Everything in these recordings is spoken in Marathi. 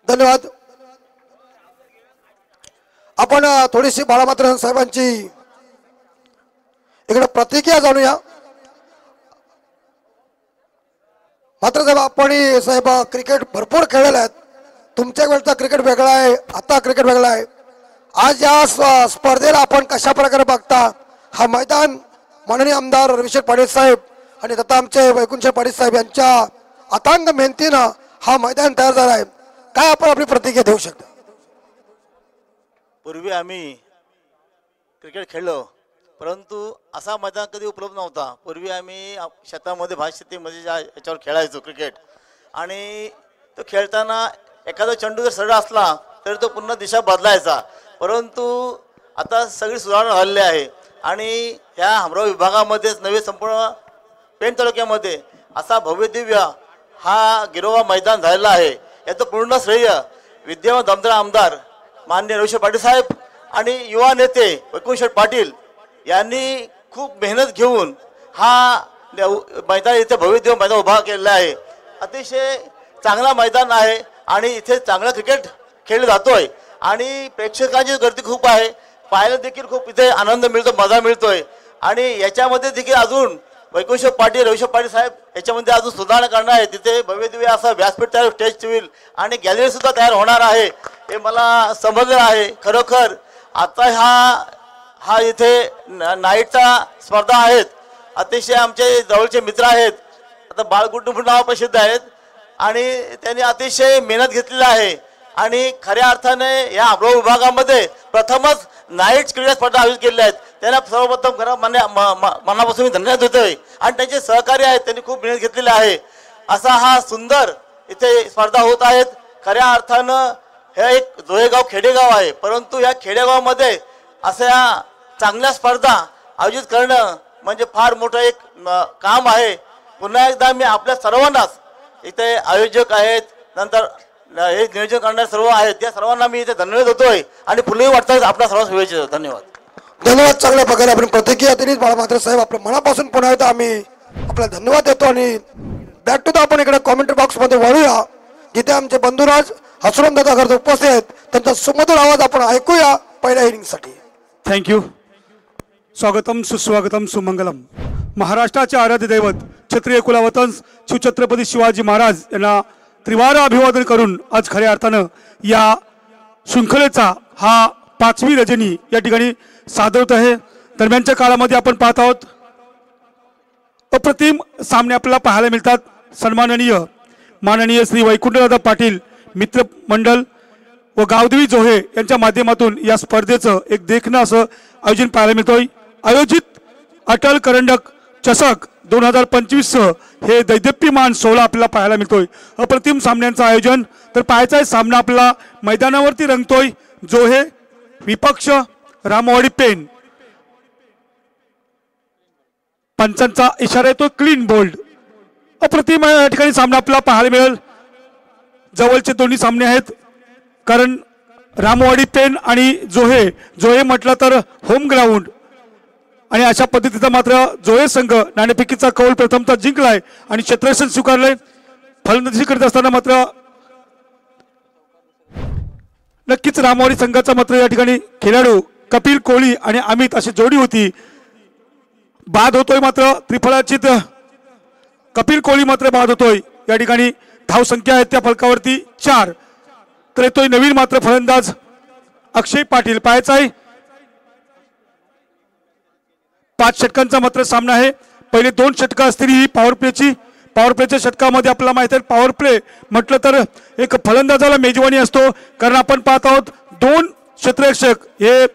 धन्यवाद। आपण थोडीशी बाळामात्र साहेबांची इकडे प्रतिक्रिया जाणूया। मात्र साहेब आपण साहेब क्रिकेट भरपूर खेळलेले आहेत, तुमच्या वेळचा क्रिकेट वेगळा आहे, आता क्रिकेट वेगळा आहे। आज या स्पर्धेला आपण कशा प्रकारे बघता? हा मैदान माननीय आमदार रविशेठ पाटील साहेब आणि तथा आमचे वैकुंठ पाटील साहेब यांच्या अथांग मेहनतीनं हा मैदान तयार झाला आहे, काय आपण आपली प्रतिक्रिया देऊ शकता? पूर्वी आम्ही क्रिकेट खेळलो, परंतु असा मैदान कधी उपलब्ध नव्हता। पूर्वी आम्ही शेतामध्ये भात शेतीमध्ये याच्यावर खेळायचो क्रिकेट, आणि तो खेळताना एखादा चेंडू जर सरळ असला तर तो पुन्हा दिशा बदलायचा। परंतु आता सगळी सुधारणा झालेली आहे, आणि ह्या अमरावती विभागामध्येच नवे संपूर्ण पेण तालुक्यामध्ये असा भव्यदिव्य हा गिरोवा मैदान झालेला आहे। याचं पूर्ण श्रेय विद्यमान दमदार आमदार माननीय रविशेठ पाटील साहेब आणि युवा नेते वैकुंठ पाटील यांनी खूप मेहनत घेऊन हा मैदान इथे भव्यदिव्य मैदान उभा केलेला आहे। अतिशय चांगला मैदान आहे आणि इथे चांगला क्रिकेट खेळला जातोय, आणि प्रेक्षकांची गर्दी खूप आहे, पाहायला देखील खूप इथे आनंद मिळतो, मजा मिळतोय। आणि याच्यामध्ये देखील अजून वैकुंठ पाटील रविशेठ पाटील साहेब याच्यामध्ये अजून सुधारणा करणार आहे। तिथे भव्यदिव्य असं व्यासपीठ तयार, स्टेज होईल आणि गॅलरी सुद्धा तयार होणार आहे, हे मला समजलं आहे। खरोखर आता हा इथे नाईटचा स्पर्धा आहेत, अतिशय आमचे जवळचे मित्र आहेत, आता बाळकुटुंब नाव प्रसिद्ध आहेत, आणि त्यांनी अतिशय मेहनत घेतलेली आहे, आणि खऱ्या अर्थाने या अमरावती विभागामध्ये प्रथमच नाईट क्रीडा स्पर्धा आयोजित केलेल्या आहेत। त्यांना सर्वप्रथम मनापासून मी धन्यवाद देतोय, आणि त्यांचे सहकारी आहेत, त्यांनी खूप मेहनत घेतलेली आहे। असा हा सुंदर इथे स्पर्धा होत आहेत। खऱ्या अर्थानं हे एक जोहेगाव खेडेगाव आहे, परंतु या खेडेगावामध्ये अशा चांगल्या स्पर्धा आयोजित करणं म्हणजे फार मोठं एक काम आहे। पुन्हा एकदा मी आपल्या सर्वांनाच, इथे आयोजक आहेत, नंतर हे नियोजन करणारे सर्व आहेत, त्या सर्वांना मी इथे धन्यवाद देतोय, आणि पुढेही वाटतं आपल्या सर्व शुभेच्छा। धन्यवाद। धन्यवाद। चांगल्या प्रकारे आपण प्रतिक्रिया दिली बाळामात्र साहेब, आपल्या मनापासून पुन्हा एकदा आम्ही आपल्याला धन्यवाद देतो। आणि बॅक टू द आपण इकडे कॉमेंट्री बॉक्स मध्ये वळूया, जिथे आमचे बंधुराज हसरम दादा गर्द उपस्थित आहेत, त्यांचा सुमधुर आवाज आपण ऐकूया पहिल्या इनिंगसाठी। थँक्यू। स्वागतम सुस्वागतम सुमंगलम। महाराष्ट्राचे आराध्य दैवत क्षत्रिय कुलवतंस शिवछत्रपती शिवाजी महाराज यांना त्रिवार अभिवादन करून आज खऱ्या अर्थानं या शृंखलेचा हा 5वी रजनी या ठिकाणी सादर होत आहे। दरम्यानच्या काळामध्ये आपण पाहत आहोत अप्रतिम सामने आपल्याला पाहायला मिळतात। सन्माननीय माननीय श्री वैकुंठदादा पाटील मित्र मंडळ व गावदेवी जोहे यांच्या माध्यमातून या स्पर्धेचं एक देखणं असं आयोजन पाहायला मिळतोय। आयोजित अटल करंडक चषक 2025 हे दैदप्यमान सोहळा आपल्याला पाहायला मिळतोय। अप्रतिम सामन्यांचं आयोजन तर पाहायचा आहे। सामना आपला मैदानावरती रंगतोय। जोहे विपक्ष रामवाडी पेन, पंचांचा इशारा येतो क्लीन बोल्ड। अप्रतिम या ठिकाणी सामना आपल्याला पाहायला मिळेल। जवळचे दोन्ही सामने आहेत, कारण रामवाडी पेन आणि जोहे म्हटलं तर होम ग्राउंड, आणि अशा पद्धतीचा मात्र जोहे संघ नाणेफेकीचा कौल प्रथमतः जिंकलाय आणि क्षेत्ररक्षण स्वीकारलंय। फलंदाजी करत असताना मात्र नक्कीच रामवाडी संघाचा मात्र या ठिकाणी खेळाडू कपिल कोहली आणि अमित अशी जोडी होती। बाद होतोय मात्र त्रिफळाचित कपिल कोहली मात्र बाद होतोय। या ठिकाणी धाव संख्या आहे त्या फलकावरती 4, तर येतोय नवीन मात्र फलंदाज अक्षय पाटील। पाहायचा आहे 5 षटकांचा मात्र सामना आहे। पहिले 2 षटकं असतील ही पॉवर प्लेच्या षटकामध्ये आपल्याला माहिती आहे पॉवर प्ले म्हटलं तर एक फलंदाजाला मेजवानी असतो, कारण आपण पाहत आहोत 2 क्षेत्ररक्षक हे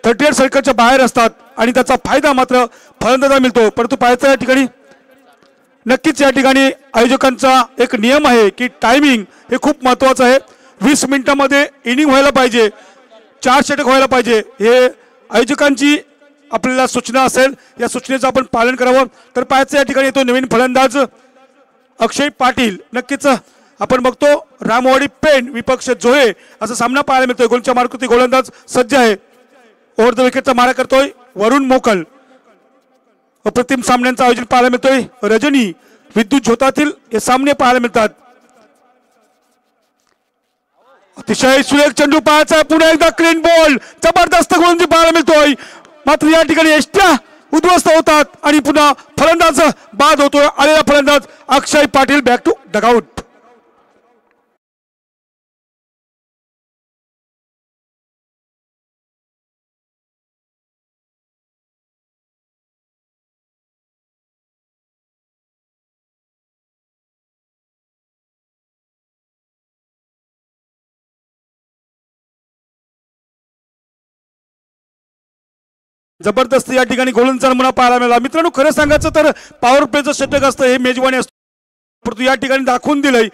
38 सर्कलच्या बाहेर असतात आणि त्याचा फायदा मात्र फलंदाजाला मिळतो। परंतु पाहायचं या ठिकाणी नक्कीच या ठिकाणी आयोजकांचा एक नियम आहे की टायमिंग हे खूप महत्त्वाचं आहे। 20 मिनिटांमध्ये इनिंग व्हायला पाहिजे, 4 षटक व्हायला पाहिजे, हे आयोजकांची आपल्याला सूचना असेल। या सूचनेचं आपण पालन करावं। तर पाहायचं या ठिकाणी येतो नवीन फलंदाज अक्षय पाटील। नक्कीच आपण बघतो रामवाडी पेन विपक्ष जोहे असा सामना पाहायला मिळतोय। गोलच्या मार्कुती गोलंदाज सज्ज आहे, ओव्हर द विकेटचा मारा करतोय वरुण मोकल। अप्रतिम सामन्यांचं आयोजन पाहायला मिळतोय। रजनी विद्युत झोतातील हे सामने पाहायला मिळतात। अतिशय सुरेख चेंडू पाहायचा, पुन्हा एकदा क्लीन बॉल, जबरदस्त गोलंदाजी पाहायला मिळतोय. मात्र या ठिकाणी एष्ट्या उद्ध्वस्त होतात आणि पुन्हा फलंदाज बाद होतोय. आलेला फलंदाज अक्षय पाटील बॅक टू डगआउट. जबरदस्त या ठिकाणी गोलंदाज म्हणून पाहायला मिळाला. मित्रांनो, खरं सांगायचं तर पॉवर प्लेचं षटक असतं हे मेजवानी असतो, परंतु या ठिकाणी दाखवून दिलंय.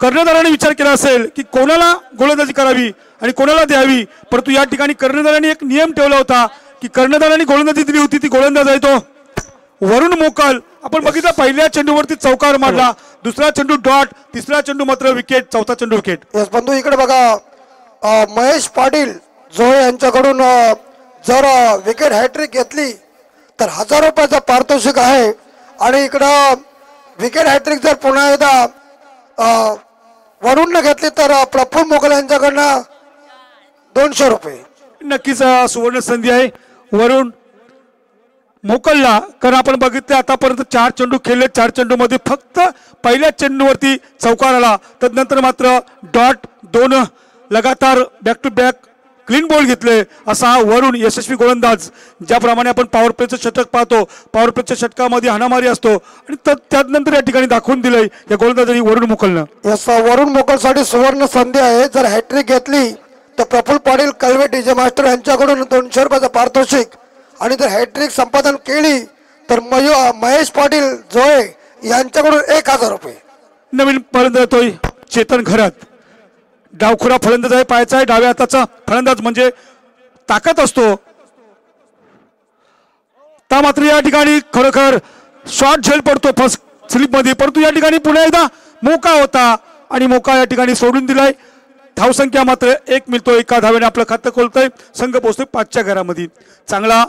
कर्णधाराने विचार केला असेल की कोणाला गोलंदाजी करावी आणि कोणाला द्यावी, परंतु या ठिकाणी कर्णधाराने एक नियम ठेवला होता की कर्णधाराने गोलंदाजी दिली होती, ती गोलंदाज आहे तो वरुण मोकल. आपण बघितलं पहिल्या चेंडूवरती चौकार मारला, दुसरा चेंडू डॉट, तिसरा चेंडू मात्र विकेट, चौथा चेंडू विकेट. यस बंधू, इकडे बघा महेश पाटील जोहे यांच्याकडून जर विकेट हॅट्रिक घेतली तर 1000 रुपयाचं पारितोषिक आहे. आणि इकडं विकेट हॅट्रिक जर पुन्हा एकदा वरुणने घेतली तर प्रफुल्ल मोगल यांच्याकडनं 200 रुपये. नक्कीच सुवर्ण संधी आहे वरुण मोकलला, कारण आपण बघितले आतापर्यंत 4 चेंडू खेळले, 4 चेंडूमध्ये फक्त पहिल्या चेंडूवरती चौकार आला, तदनंतर मात्र डॉट, 2 लगातार back to back clean ball घेतले. असा हा वरुण यशस्वी गोलंदाज. ज्याप्रमाणे आपण पॉवर प्लेचं षटक पाहतो, पॉवर प्लेच्या षटकामध्ये हाणामारी असतो आणि त्यानंतर या ठिकाणी दाखवून दिलंय या गोलंदाजांनी वरुण मोकलनं. यस, वरुण मोकलसाठी सुवर्ण संधी आहे. जर हॅट्रिक घेतली तर प्रफुल्ल पाटील कल्वे डीजे मास्टर यांच्याकडून 200 रुपयाचं पारितोषिक, आणि जर हॅट्रिक संपादन केली तर महेश पाटील जोहे यांच्याकडून 1000 रुपये. नवीन फलंदाज येतोय चेतन घरात, डावखुरा फलंदाज आहे, पाहायचा आहे डाव्या हाताचा फलंदाज म्हणजे ताकद असतो. त्या मात्र या ठिकाणी खरोखर शॉट झेल पडतो फर्स्ट स्लिप मध्ये, परंतु या ठिकाणी पुन्हा एकदा मोका होता आणि मोका या ठिकाणी सोडून दिलाय. धावसंख्या मात्र 1 मिळतो, एका धावेने आपलं खातं खोलतोय, संघ पोहोचतोय 5च्या घरामध्ये. चांगला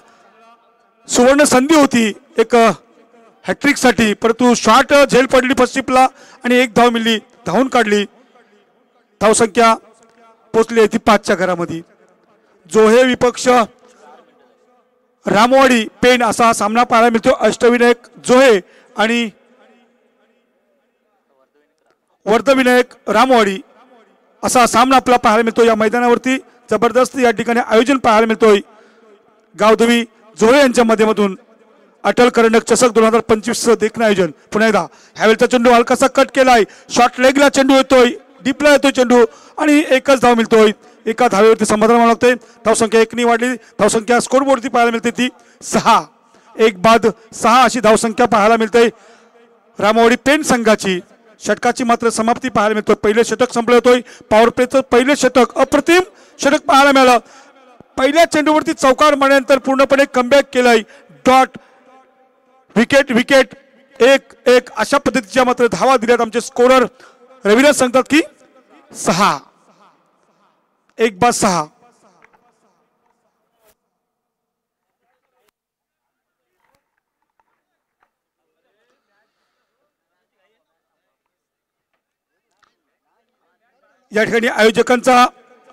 सुवर्ण संधी होती एक हॅट्रिक साठी, परंतु शॉट झेल पडली फर्स्ट स्लिपला आणि 1 धाव मिळली, धावून काढली. धावसंख्या पोचली आहे ती 5च्या घरामध्ये. जोहे विपक्ष रामवाडी पेन असा सामना पाहायला मिळतो. अष्टविनायक जोहे आणि वर्धविनायक रामवाडी असा सामना आपला पाहायला मिळतो या मैदानावरती. जबरदस्त या ठिकाणी आयोजन पाहायला मिळतोय. गावदेवी जोहे यांच्या माध्यमातून अटल करंडक चषक 2025 देखणं आयोजन. पुन्हा एकदा ह्यावेळचा चेंडू हलकासा कट केलाय, शॉर्ट लेगला चेंडू येतोय, डीपला येतोय चेंडू आणि 1च धाव मिळतोय. एका धावेवरती समाधान मानावं लागतंय. धावसंख्या 1 वाढली, धावसंख्या स्कोरबोर्डवरती पाहायला मिळते ती 6, 1 बाद 6 अशी धावसंख्या पाहायला मिळते रामवाडी पेन संघाची. षटकाची मात्र समाप्ती पाहायला मिळतोय. पहिले षटक संपलं होतोय, पॉवर प्लेचं पहिले षटक अप्रतिम षटक पाहायला मिळालं. पहिल्या चेंडूवरती चौकार मारल्यानंतर पूर्णपणे कमबॅक केलाय, डॉट, विकेट, विकेट, 1-1 अशा पद्धतीच्या मात्र धावा दिल्यात आमचे स्कोरर. रविराज सांगतात की 6, 1 बाद 6. या ठिकाणी आयोजकांचा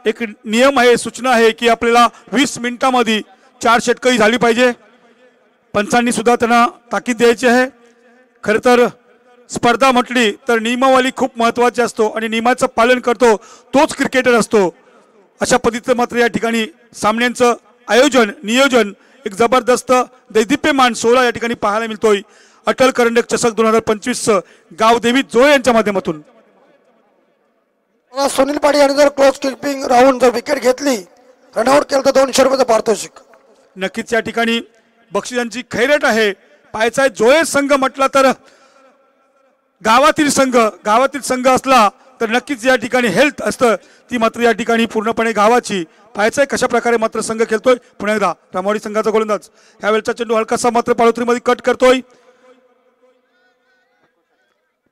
एक नियम आहे, सूचना आहे की आपल्याला 20 मिनिटांमध्ये 4 षटकं झाली पाहिजे. पंचांनी सुद्धा त्यांना ताकीद द्यायची आहे. खरं तर स्पर्धा म्हटली तर नियमावली खूप महत्त्वाची असतो आणि नियमाचं पालन करतो तोच क्रिकेटर असतो. अशा पद्धतीचं मात्र या ठिकाणी सामन्यांचं आयोजन, नियोजन एक जबरदस्त दैदिप्यमान 16 या ठिकाणी पाहायला मिळतोय. अटल करंडक चषक 2025 गावदेवी जोहे यांच्या माध्यमातून. सुनील पाटील यांनी जर क्लोज किपिंग राहून जर विकेट घेतली, रनआउट केलं तर 200 रुपयाचं पारितोषिक. नक्कीच या ठिकाणी बक्षिसांची खैरट आहे. पाहायचा आहे जोहे संघ म्हटला तर गावातील संघ असला तर नक्कीच या ठिकाणी हेल्थ असतं, ती मात्र या ठिकाणी पूर्णपणे गावाची. पाहायचं आहे कशा प्रकारे मात्र संघ खेळतोय. पुन्हा एकदा रामवाडी संघाचा गोलंदाज ह्यावेळचा चेंडू हलकासा मात्र पाळोत्रीमध्ये कट करतोय.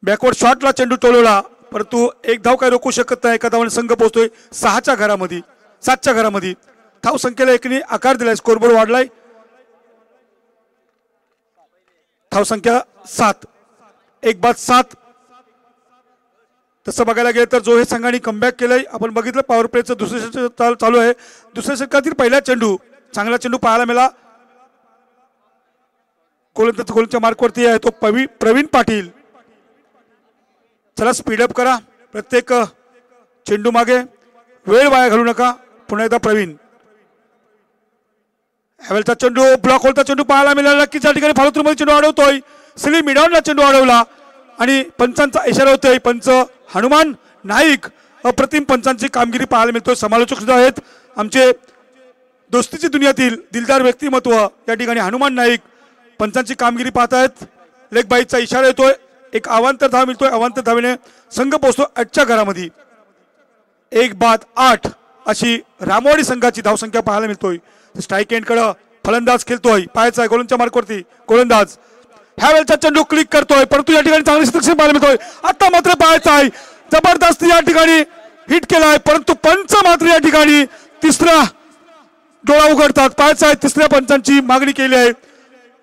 बॅकवर्ड शॉटला चेंडू टोलवला, परंतु 1 धाव काय रोखू शकत नाही. एका धावाने संघ पोहोचतोय 7च्या घरामध्ये. धाव संख्येला 1ने आकार दिलाय, स्कोरबोर्ड वाढलाय. धाव संख्या 7, 1 बाद 7. तसं बघायला गेलं तर जोहे संघाने कमबॅक केलंय. आपण बघितलं पॉवर प्लेचं दुसरं षटक चालू आहे. दुसऱ्या षटकातील पहिला चेंडू, चांगला चेंडू पाहायला मिळाला. गोलंच्या मार्कवरती आहे तो प्रवीण पाटील. चला स्पीडअप करा, प्रत्येक चेंडू मागे वेळ वाया घालू नका. पुन्हा एकदा प्रवीण. हॅवेलचा चेंडू, ब्लॉक होलचा चेंडू पाहायला मिळाला. नक्कीच या ठिकाणी फॉलोथ्रूमध्ये चेंडू अडवतोय. सिली मिडॉनला चेंडू अडवला आणि पंचांचा इशारा होतोय. पंच हनुमान नाईक, अप्रतिम पंचांची कामगिरी पाहायला मिळतोय. समालोचक सुद्धा आहेत आमचे दोस्तीची दुनियातील दिलदार व्यक्तिमत्व या ठिकाणी हनुमान नाईक पंचांची कामगिरी पाहतायत. लेग बाईचा इशारा येतोय. एक अवांतर धाव मिळतोय. अवांतर धावेने संघ पोहोचतो 8च्या घरामध्ये. 1-8 अशी रामवाडी संघाची धावसंख्या पाहायला मिळतोय. स्ट्राईक एंडकडे फलंदाज खेळतोय. पायाचा आहे गोलंच्या मार्कवरती गोलंदाज. ह्या वेळचा चेंडू क्लिक करतोय, परंतु या ठिकाणी चांगली शतक पाहायला मिळतोय. आता मात्र पायाचा आहे, जबरदस्त या ठिकाणी हिट केलाय, परंतु पंच मात्र या ठिकाणी तिसरा डोळा उघडतात. पायाचा आहे, तिसऱ्या पंचांची मागणी केली आहे.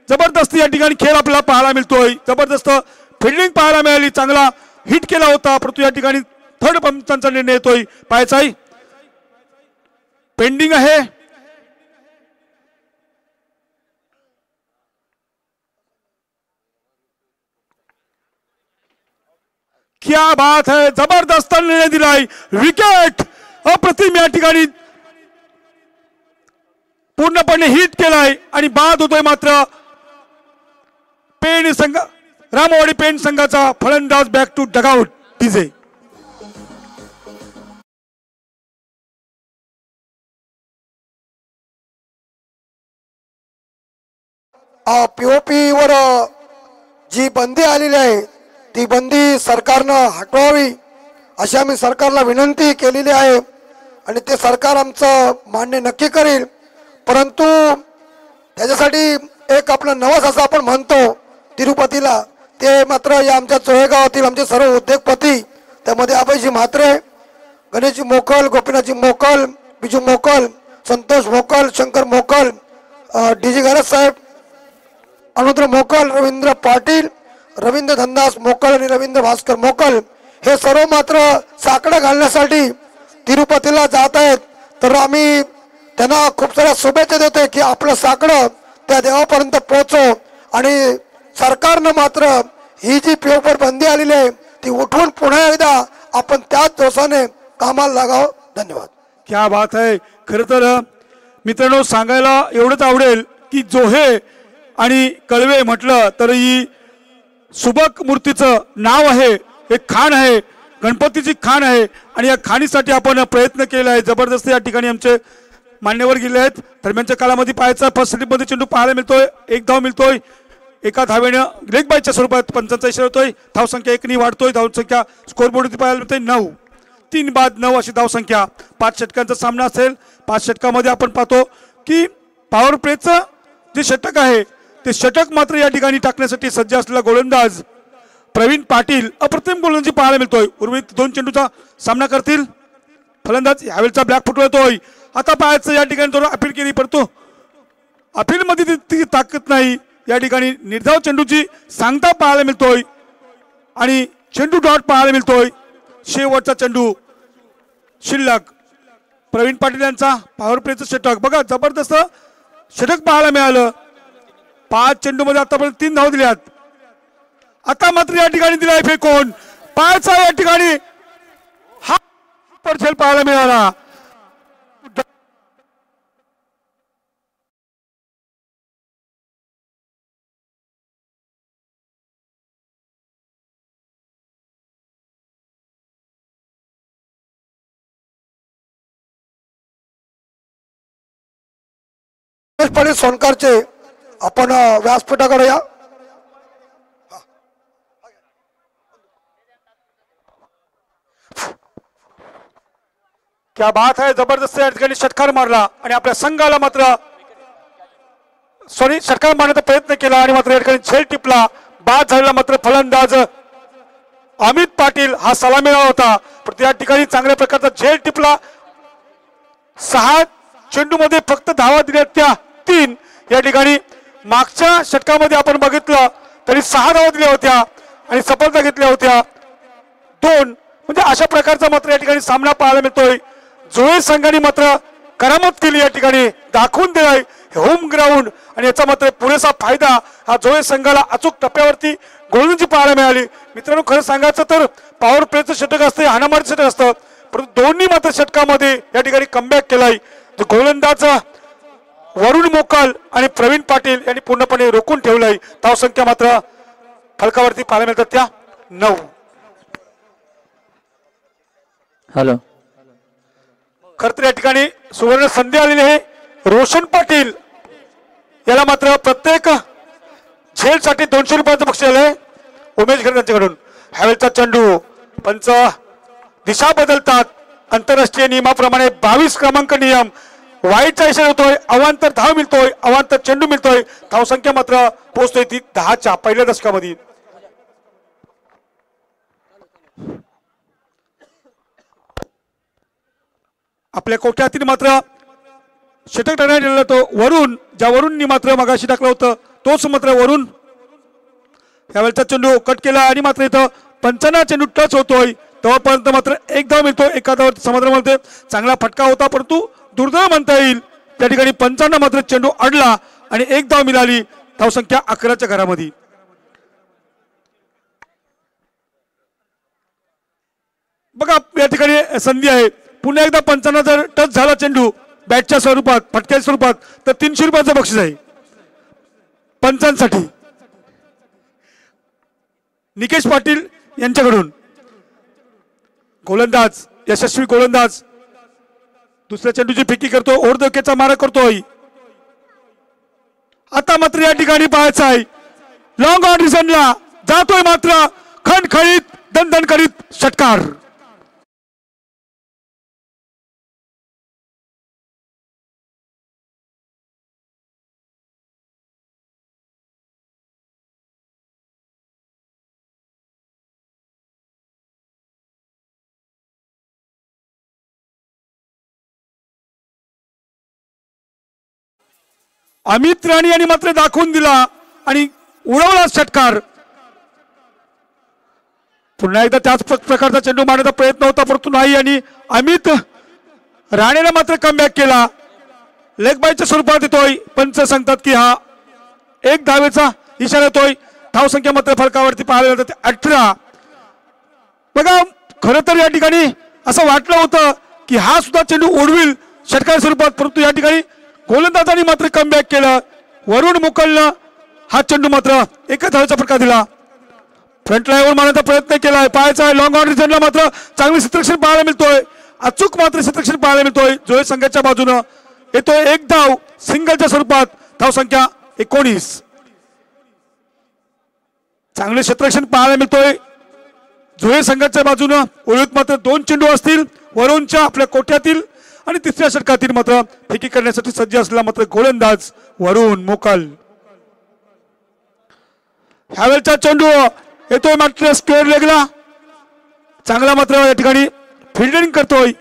जबरदस्त या ठिकाणी खेळ आपल्याला पाहायला मिळतोय. जबरदस्त फिल्डिंग पाहायला मिळाली, चांगला हिट केला होता, परंतु या ठिकाणी थर्ड पंचांचा निर्णय येतोय. पायाचा आहे पेंडिंग आहे. क्या बात है, जबरदस्त निर्णय दिलाय. विकेट अप्रतिम या ठिकाणी पूर्णपणे हिट केलाय आणि बाद होतोय मात्र पेन संघ, रामवाडी पेन संघाचा फलंदाज. Back to dugout DJ. POP वर जी बंदी आलेली आहे ती बंदी सरकारनं हटवावी अशी आम्ही सरकारला विनंती केलेली आहे आणि ते सरकार आमचं मान्य नक्की करेल. परंतु त्याच्यासाठी एक आपलं नवस असं आपण म्हणतो तिरुपतीला, ते मात्र या आमच्या चोहेगावातील आमचे सर्व उद्योगपती, त्यामध्ये अभयजी म्हात्रे, गणेशजी मोकल, गोपीनाथजी मोकल, बिजू मोकल, संतोष मोकल, शंकर मोकल, डीजी गरज साहेब, अनुद्र मोकल, रवींद्र पाटील, रवींद्र धनदास मोकल आणि रवींद्र भास्कर मोकल हे सर्व मात्र साकडं घालण्यासाठी तिरुपतीला जात आहेत. तर आम्ही त्यांना खूप साऱ्या शुभेच्छा देतोय की आपलं साकडं त्या देवापर्यंत पोहोचो आणि सरकारनं मात्र ही जी पीओपीवर बंदी आलेली आहे ती उठवून पुन्हा एकदा आपण त्याच जोशाने कामाला लागावं. धन्यवाद. क्या बात आहे. खरं तर मित्रांनो सांगायला एवढंच आवडेल की जोहे आणि कळवे म्हटलं तर ही सुबक मूर्तीचं नाव आहे, एक खाण आहे, गणपतीची खाण आहे आणि या खाणीसाठी आपण प्रयत्न केला आहे. जबरदस्त या ठिकाणी आमचे मान्यवर गेले आहेत. दरम्यानच्या काळामध्ये पाहायचा फर्स्ट स्लिपमध्ये चेंडू पाहायला मिळतोय. एक धाव मिळतोय. एका धावेनं लेग बायच्या स्वरूपात पंचांचा इशारा होतोय. धावसंख्या 1 वाढतोय. धावसंख्या स्कोरबोर्डवरती पाहायला मिळतोय 9. 3-9 अशी धावसंख्या. 5 षटकांचा सामना असेल. 5 षटकामध्ये आपण पाहतो की पॉवर प्लेचं जे षटक आहे ते षटक मात्र या ठिकाणी टाकण्यासाठी सज्ज असलेला गोलंदाज प्रवीण पाटील अप्रतिम गोलंदाजी पाहायला मिळतोय. उर्वरित 2 चेंडूचा सामना करतील फलंदाज. यावेळचा ब्लॅक फुट येतोय. आता पाहायचं या ठिकाणी थोडं अपील केली, परंतु अपीलमध्ये ती ताकद नाही. या ठिकाणी निर्धाव चेंडूची सांगता पाहायला मिळतोय आणि चेंडू डॉट पाहायला मिळतोय. शेवटचा चेंडू शिल्लक. प्रवीण पाटील यांचा पॉवर प्लेचं षटक बघा, जबरदस्त षटक पाहायला मिळालं. 5 चेंडूमध्ये आतापर्यंत 3 धावा दिल्यात. आता मात्र या ठिकाणी दिलाय फेकून. पायाचा या ठिकाणी हा झेल पाहायला मिळाला. पाटील सोनकारचे आपण व्यासपीठाकडे या. क्या बात आहे. जबरदस्त या ठिकाणी षटकार मारला आणि आपल्या संघाला मात्र षटकार मारण्याचा प्रयत्न केला आणि मात्र या ठिकाणी झेल टिपला. बाद झालेला मात्र फलंदाज अमित पाटील हा सलामीला होता, पण या ठिकाणी चांगल्या प्रकारचा झेल टिपला. 6 चेंडूमध्ये फक्त धावा दिल्या त्या 3. या ठिकाणी मागच्या षटकामध्ये आपण बघितलं तरी 6 धावा दिल्या होत्या आणि सफलता घेतल्या होत्या 2. म्हणजे अशा प्रकारचा मात्र या ठिकाणी सामना पाहायला मिळतोय. जुळे संघाने मात्र करामत केली या ठिकाणी, दाखवून दिलाय होम ग्राउंड आणि याचा मात्र पुरेसा फायदा हा जुळे संघाला अचूक टप्प्यावरती गोलंदाजी पाहायला मिळाली. मित्रांनो खरं सांगायचं तर पॉवर प्लेचं षटक असतं, हाणामारी षटक असतं, परंतु दोन्ही मात्र षटकामध्ये या ठिकाणी कमबॅक केलाय. गोलंदाज वरुण मोकाल आणि प्रवीण पाटील यांनी पूर्णपणे रोखून ठेवलाय. धावसंख्या मात्र फलकावरती पाहायला मिळतात त्या 9. हॅलो, खर तर या ठिकाणी सुवर्ण संधी आलेली आहे. रोशन पाटील याला मात्र प्रत्येक झेलसाठी 200 रुपयाचं बक्षीस आलंय उमेश घरे यांच्याकडून. ह्यावेळचा चेंडू पंच दिशा बदलतात. आंतरराष्ट्रीय नियमाप्रमाणे 22 क्रमांक नियम वाईटचा इशारा होतोय. अवांतर धाव मिळतोय, अवांतर चेंडू मिळतोय. धावसंख्या मात्र पोहोचतोय ती 10च्या पहिल्या दशकामध्ये. आपल्या कोट्यातील मात्र षटक टाकण्यात तो वरुण, ज्या वरुणनी मात्र मगाशी टाकलं होतं तोच मात्र वरुण यावेळचा चेंडू कट केला आणि मात्र इथं पंचांना चेंडू टच होतोय तेव्हापर्यंत मात्र एक धाव मिळतो. एका धावावरती समुद्रामध्ये चांगला फटका होता परंतु दुर्दैव म्हणता येईल त्या ठिकाणी पंचांना मात्र चेंडू अडला आणि एक धाव मिळाली. धावसंख्या 11च्या घरामध्ये. बघा या ठिकाणी संधी आहे. पुन्हा एकदा पंचांना जर टच झाला चेंडू बॅटच्या स्वरूपात, फटक्याच्या स्वरूपात, तर 300 रुपयाचं बक्षीस आहे पंचांसाठी. निकेश पाटील यांच्याकडून गोलंदाज, यशस्वी गोलंदाज दुसऱ्या चेंडूची फेकी करतो, ओढधोक्याचा मारा करतोय. आता मात्र या ठिकाणी पाहायचं आहे लॉंग ऑन रिझनला जातोय मात्र खणखणीत दणदण करीत षटकार. अमित राणे यांनी मात्र दाखवून दिला आणि उडवला षटकार. पुन्हा एकदा त्याच प्रकारचा चेंडू मारण्याचा प्रयत्न होता परंतु नाही आणि अमित राणेला मात्र कमबॅक केला. लेग बायच्या स्वरूपात येतोय. पंच सांगतात की हा एक धावेचा इशारा येतोय. धावसंख्या मात्र फलकावरती पाहायला जाते 18. बघा खरं तर या ठिकाणी असं वाटलं होतं की हा सुद्धा चेंडू उडविल षटकार स्वरूपात परंतु या ठिकाणी गोलंदाजांनी मात्र कमबॅक केलं. वरुण मुकलनं हा चेंडू मात्र एकच धावेचा फटका दिला. फ्रंट लाईनवर मारण्याचा प्रयत्न केलाय. पाहायचा आहे लॉंग ऑन रिझनला मात्र चांगले क्षेत्ररक्षण पाहायला मिळतोय. अचूक मात्र क्षेत्ररक्षण पाहायला मिळतोय. जुळे संघाच्या बाजूनं येतोय एक धाव सिंगलच्या स्वरूपात. धावसंख्या 19. चांगले क्षेत्ररक्षण पाहायला मिळतोय जुळे संघाच्या बाजूनं. उर्वरित मात्र 2 चेंडू असतील वरुणच्या आपल्या कोट्यातील आणि तिसऱ्या षटकातील मात्र फेकी करण्यासाठी सज्ज असलेला मात्र गोलंदाज वरुण मोकाल. ह्यावेळचा चेंडू येतोय मात्र स्क्वेअर लेगला. चांगला मात्र या ठिकाणी फिल्डिंग करतोय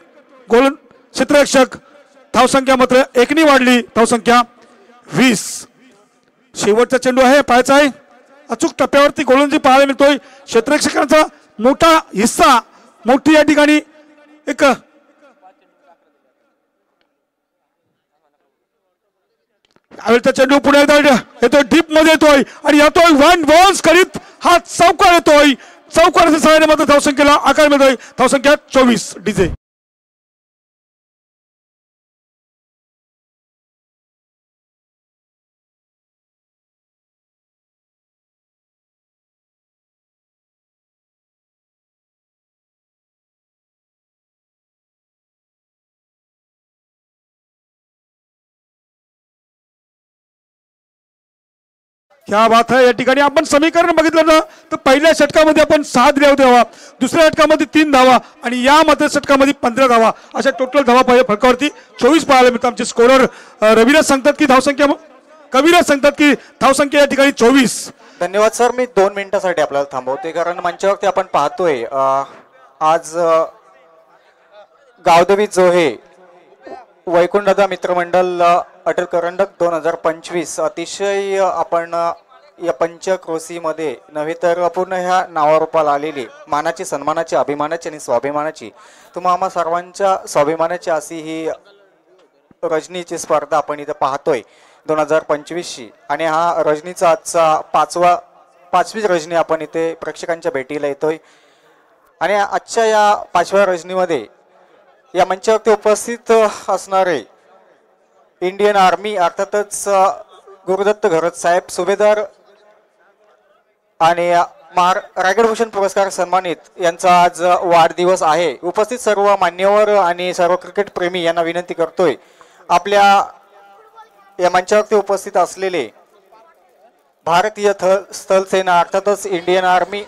गोलंदाज क्षेत्ररक्षक. धावसंख्या मात्र 1 वाढली. धावसंख्या 20. शेवटचा चेंडू आहे. पाहायचा आहे अचूक टप्प्यावरती गोलंदाजी पाहायला मिळतोय. क्षेत्ररक्षकांचा मोठा हिस्सा, मोठी या ठिकाणी एक चेंडू पुढे येतोय डीप मध्ये येतोय आणि येतोय वन बॉल्स करीत हा चौकार येतोय. चौकाराच्या सहाय्याने मात्र धावसंख्येला आकार मिळतोय. धावसंख्या 24. डीजे क्या बात है. या ठिकाणी आपण समीकरण बघितलं ना तर पहिल्या षटकामध्ये आपण 6 दिल्या होत्या, दुसऱ्या षटकामध्ये 3 धावा आणि या मध्य षटकामध्ये 15 धावा, अशा टोटल धावा पाहिजे फलकावरती 24 पाहायला मिळतात. आमचे स्कोरर रविराज सांगतात की धावसंख्या, कविराज सांगतात की धावसंख्या या ठिकाणी 24. धन्यवाद सर. मी 2 मिनिटासाठी आपल्याला थांबवते कारण मंचावरती आपण पाहतोय आज गावदेवी जोहे वैकुंठदादा मित्रमंडळ अटल करंडक 2025 अतिशय आपण या पंचक्रोशीमध्ये नव्हे तर पूर्ण ह्या नावारूपाला आलेली मानाची, सन्मानाची, अभिमानाची आणि स्वाभिमानाची, तुम्हा आम्हा सर्वांच्या स्वाभिमानाची अशी ही रजनीची स्पर्धा आपण इथं पाहतोय 2025ची. आणि हा रजनीचा आजचा पाचवी रजनी आपण इथे प्रेक्षकांच्या भेटीला येतोय. आणि आजच्या या 5व्या रजनीमध्ये या मंचावरती उपस्थित असणारे इंडियन आर्मी अर्थातच गुरुदत्त घरत साहेब सुभेदार आणि रायगड भूषण पुरस्कार सन्मानित यांचा आज वाढदिवस आहे. उपस्थित सर्व मान्यवर आणि सर्व क्रिकेट प्रेमी यांना विनंती करतोय, आपल्या या मंचावरती उपस्थित असलेले भारतीय स्थल सेना अर्थातच इंडियन आर्मी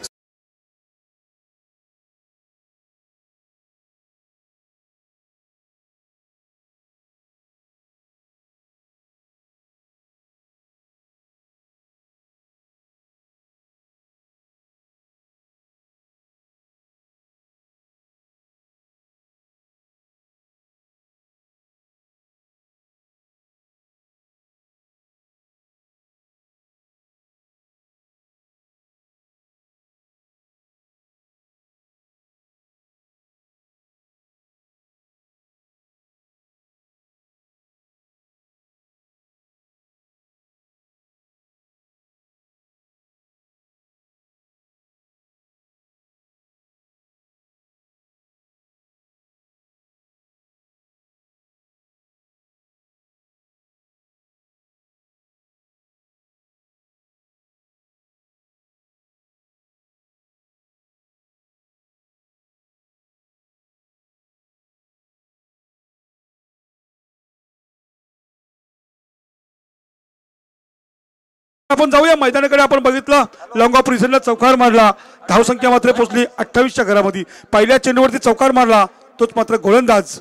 आपण जाऊया मैदानाकडे. आपण बघितलं लॉंग ऑफ रिझनला चौकार मारला, धावसंख्या मात्र पोहोचली 28च्या घरामध्ये. पहिल्या चेंडूवरती चौकार मारला तोच मात्र गोलंदाज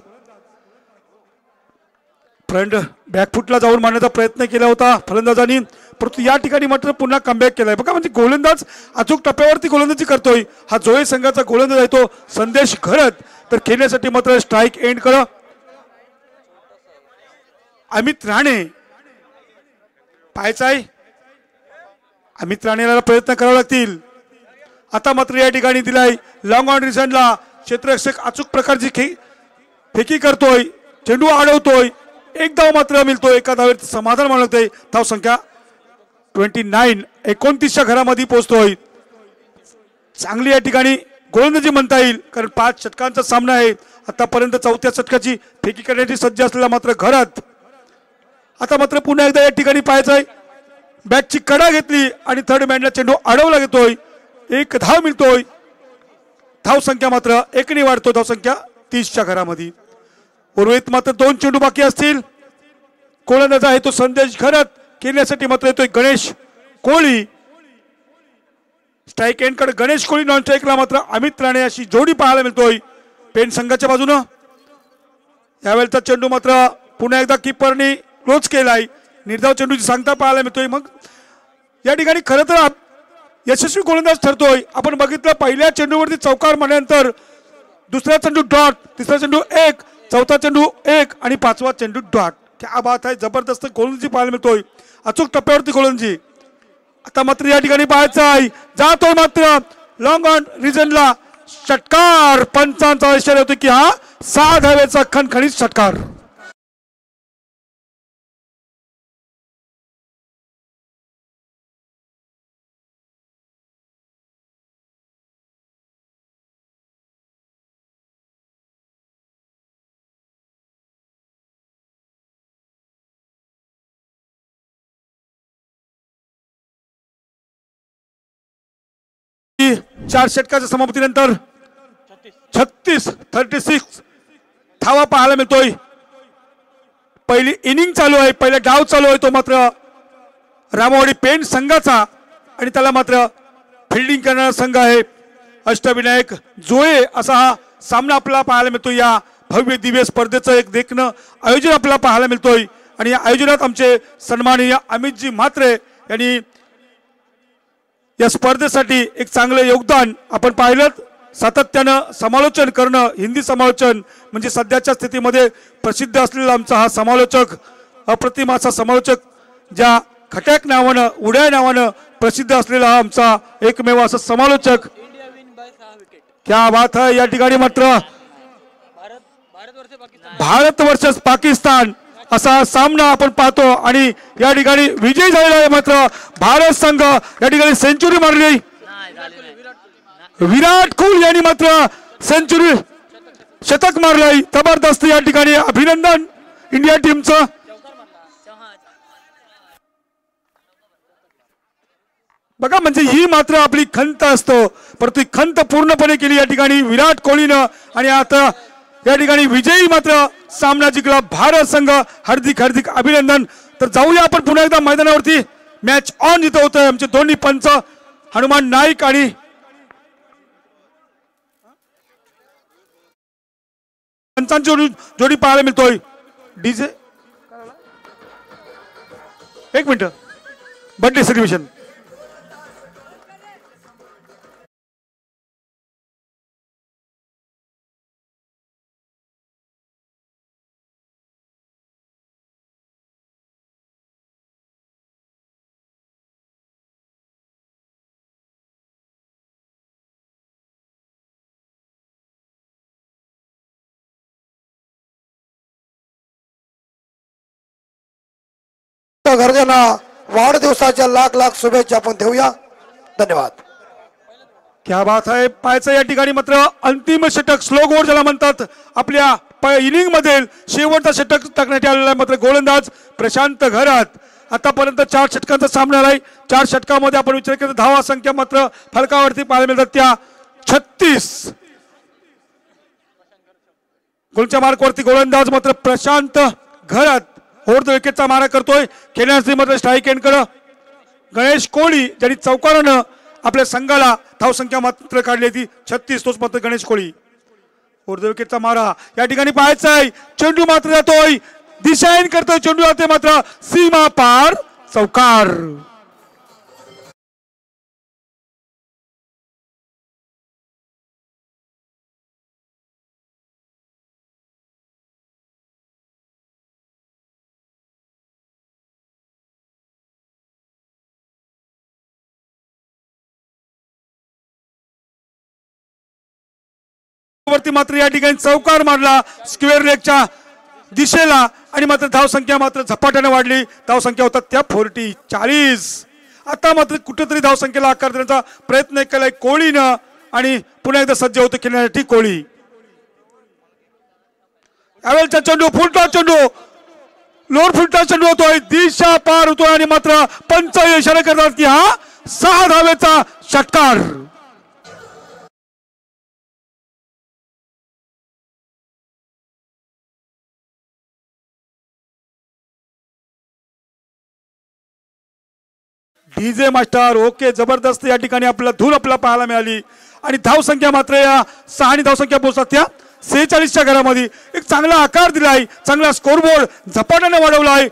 फ्रंट बॅकफुटला जाऊन मारण्याचा प्रयत्न केला होता फलंदाजांनी, परंतु या ठिकाणी मात्र पुन्हा कमबॅक केलाय. बघा म्हणजे गोलंदाज अचूक टप्प्यावरती गोलंदाजी करतोय. हा जोये संघाचा गोलंदाज आहे तो संदेश घरत. तर खेळण्यासाठी मात्र स्ट्राईक एंड करा अमित राणे पाहायचा आहे. अमित राणेला प्रयत्न करावे लागतील. आता मात्र या ठिकाणी दिलाय लॉंग ऑन रिझनला क्षेत्ररक्षक अचूक प्रकारची फेकी करतोय, चेंडू अडवतोय, एक धाव मात्र मिळतोय. एका धावेत समाधान मानतोय. धाव संख्या 29 29च्या घरामध्ये पोहोचतोय. चांगली या ठिकाणी गोलंदाजी म्हणता येईल, कारण 5 षटकांचा सामना आहे. आतापर्यंत 4थ्या षटकाची फेकी करण्याची सज्ज असलेला मात्र घरात आता मात्र पुन्हा एकदा या ठिकाणी पाहायचंय. बॅटची कडा घेतली आणि थर्ड मॅनला चेंडू अडवला घेतोय. एक धाव मिळतोय. धाव संख्या मात्र 1ने वाढतो. धाव संख्या 30च्या घरामध्ये. उर्वरित मात्र 2 चेंडू बाकी असतील. गोलंदाज आहे तो संदेश घरत. खेळण्यासाठी मात्र येतोय गणेश कोळी. स्ट्राईक एंड कडे गणेश कोळी, नॉन स्ट्राईकला मात्र अमित राणे अशी जोडी पाहायला मिळतोय पेन संघाच्या बाजूनं. यावेळेचा चेंडू मात्र पुन्हा एकदा किपरने क्लोज केलाय. निर्धाव चेंडूची सांगता पाहायला मिळतोय. मग या ठिकाणी खरं तर यशस्वी गोलंदाज ठरतोय. आपण बघितलं पहिल्या चेंडूवरती चौकार मारल्यानंतर दुसरा चेंडू डॉट, तिसरा चेंडू 1, चौथा चेंडू 1 आणि 5वा चेंडू डॉट. क्या बात आहे, जबरदस्त गोलंदाजी पाहायला मिळतोय. अचूक टप्प्यावरती गोलंदाजी. आता मात्र या ठिकाणी पाहायचं आहे, जातोय मात्र लॉंग ऑन रिजनला षटकार. पंचांचा इशारा होतो की हा 6 धावेचा खणखणीत षटकार. चार षटकाच्या समाप्तीनंतर 36 धावा पाहायला मिळतोय. पहिली इनिंग चालू आहे, पहिला डाव चालू आहे तो मात्र रामवाडी पेंट संघाचा आणि त्याला मात्र फिल्डिंग करणारा संघ आहे अष्टविनायक जोळे. असा हा सामना आपल्याला पाहायला मिळतोय. या भव्य दिव्य स्पर्धेचं एक देखणं आयोजन आपल्याला पाहायला मिळतोय आणि या आयोजनात आमचे सन्माननीय अमितजी म्हात्रे यांनी या स्पर्धेसाठी एक चांगलं योगदान आपण पाहिलं. सातत्यानं समालोचन करणं, हिंदी समालोचन म्हणजे सध्याच्या स्थितीमध्ये प्रसिद्ध असलेला आमचा हा समालोचक, अप्रतिम असा समालोचक, ज्या खट्याक नावानं, उड्या नावानं प्रसिद्ध असलेला हा आमचा एकमेव असा समालोचक. क्या बात है. या ठिकाणी मात्र भारत वर्सेस पाकिस्तान असा सामना आपण पाहतो आणि या ठिकाणी विजय झालेला आहे. मात्र भारत संघ या ठिकाणी सेंचुरी मारली. विराट कोहली यांनी मात्र सेंचुरी शतक मारलंय. जबरदस्त या ठिकाणी अभिनंदन इंडिया टीमचं. बघा म्हणजे ही मात्र आपली खंत असतो परंतु ही खंत पूर्णपणे केली या ठिकाणी विराट कोहलीनं आणि आता या ठिकाणी विजयी मात्र सामना जिंकला भारत संघ. हार्दिक हार्दिक अभिनंदन. तर जाऊया आपण पुन्हा एकदा मैदानावरती. मॅच ऑन जिथं होतोय आमचे दोन्ही पंच हनुमान नाईक आणि पंचांची जोडी पाहायला मिळतोय. डीजे एक मिनिट. बर्थडे सेलिब्रेशन घरच्यांना वाढदिवसाच्या लाख लाख शुभेच्छा आपण देऊया. धन्यवाद. क्या बात आहे. पाहायचं या ठिकाणी मात्र अंतिम षटक स्लो गोल ज्याला म्हणतात आपल्या इनिंग मध्ये शेवटचा षटक टाकण्यात आलेला मात्र गोलंदाज प्रशांत घरात. आतापर्यंत 4 षटकांचा सामना आहे. 4 षटकामध्ये आपण विचार केला धावा संख्या मात्र फलकावरती पाहायला मिळतात त्या 36. गोलच्या मार्कवरती गोलंदाज मात्र प्रशांत घरात ओव्हर द विकेटचा मारा करतोय. खेळण्यासाठी मात्र स्ट्राईक एंडकडे गणेश कोहली ज्यांनी चौकारानं आपल्या संघाला धावसंख्या मात्र काढली होती 36. तोच मात्र गणेश कोहली. ओव्हर द विकेटचा मारा या ठिकाणी पाहायचा आहे. चेंडू मात्र जातोय दिशाहीन करतोय. चेंडू जाते मात्र सीमा पार चौकार. वरती मात्र या ठिकाणी चौकार मारला स्क्वेअर लेगच्या दिशेला आणि मात्र धावसंख्या मात्र झपाट्याने वाढली. धावसंख्या होतात त्या 40. आता मात्र कुठेतरी धावसंख्येला आकार देण्याचा प्रयत्न केलाय कोहलीनं आणि पुन्हा एकदा सज्ज होतं खेळण्यासाठी कोहली. यावेळेचा चेंडू फुलटा चेंडू लोड फुलटा चेंडू होतोय. दिशा पार होतोय आणि मात्र पंच इशारा करतात की हा 6 धावेचा षटकार. DJ master okay. जबरदस्त या ठिकाणी आपल्याला धूल आपल्याला पाहायला मिळाली आणि धावसंख्या मात्र या 6 आणि धावसंख्या पोहोचतात त्या 46च्या घरामध्ये. एक चांगला आकार दिलाय. चांगला स्कोरबोर्ड झपाट्याने वाढवलाय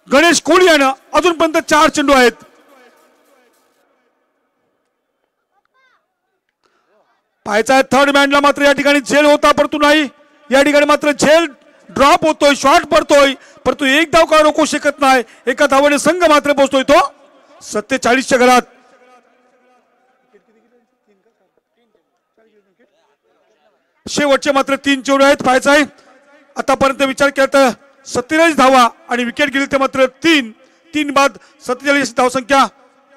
गणेश कोहली यानं. अजूनपर्यंत 4 चेंडू आहेत. पाहायचा थर्ड मॅनला मात्र या ठिकाणी झेल होता परंतु नाही. या ठिकाणी मात्र झेल ड्रॉप होतोय. शॉट पडतोय परंतु एक धाव का रोखू शकत नाही. एका धावाने संघ मात्र पोहोचतोय तो 47च्या घरात. शेवटचे मात्र 3 चेंडू आहेत. पाहायचा आहे आतापर्यंत विचार केला तर 47 धावा आणि विकेट गेली ते मात्र 3 बाद 47 धावसंख्या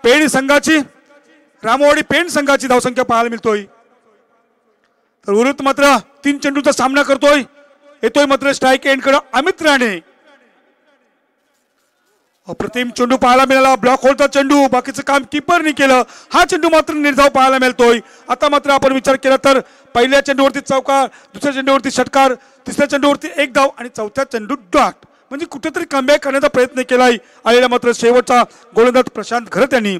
पेण संघाची. रामवाडी पेण संघाची धावसंख्या पाहायला मिळतोय. तर उर्वरित मात्र 3 चेंडूचा सामना करतोय. येतोय मात्र स्ट्राईक एंडकडे अमित राणे. अप्रतिम चेंडू पाहायला मिळाला. ब्लॉक होलचा चेंडू. बाकीचं काम कीपरने केलं. हा चेंडू मात्र निर्धाव पाहायला मिळतोय. आता मात्र आपण विचार केला तर पहिल्या चेंडूवरती चौकार, दुसऱ्या चेंडूवरती षटकार, तिसऱ्या चेंडूवरती 1 धाव आणि चौथ्या चेंडू डॉट. म्हणजे कुठेतरी कमबॅक करण्याचा प्रयत्न केलाय. आलेला मात्र शेवटचा गोलंदाज प्रशांत घरत यांनी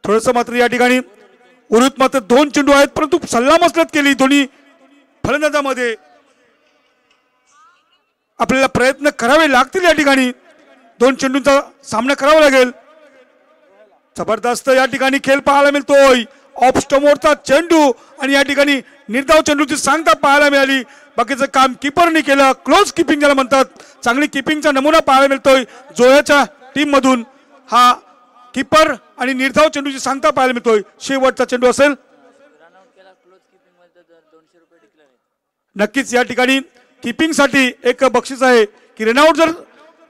थोडंसं मात्र या ठिकाणी उर्वरित मात्र 2 चेंडू आहेत परंतु सल्लामसलत केली दोन्ही फलंदाजामध्ये. आपल्याला प्रयत्न करावे लागतील. या ठिकाणी 2 चेंडूंचा सामना करावा लागेल. जबरदस्त या ठिकाणी खेळ पाहायला मिळतोय. ऑफ स्टंपवरचा चेंडू आणि या ठिकाणी निर्धाव चेंडूची सांगता पाहायला मिळाली. बाकीचं काम कीपरने केलं. क्लोज किपिंग ज्याला म्हणतात. चांगली किपिंगचा नमुना पाहायला मिळतोय जोयाच्या टीम मधून. हा किपर आणि निर्धाव चेंडूची सांगता पाहायला मिळतोय. शेवटचा चेंडू असेल. नक्कीच या ठिकाणी किपिंगसाठी एक बक्षीस आहे की रनआउट जर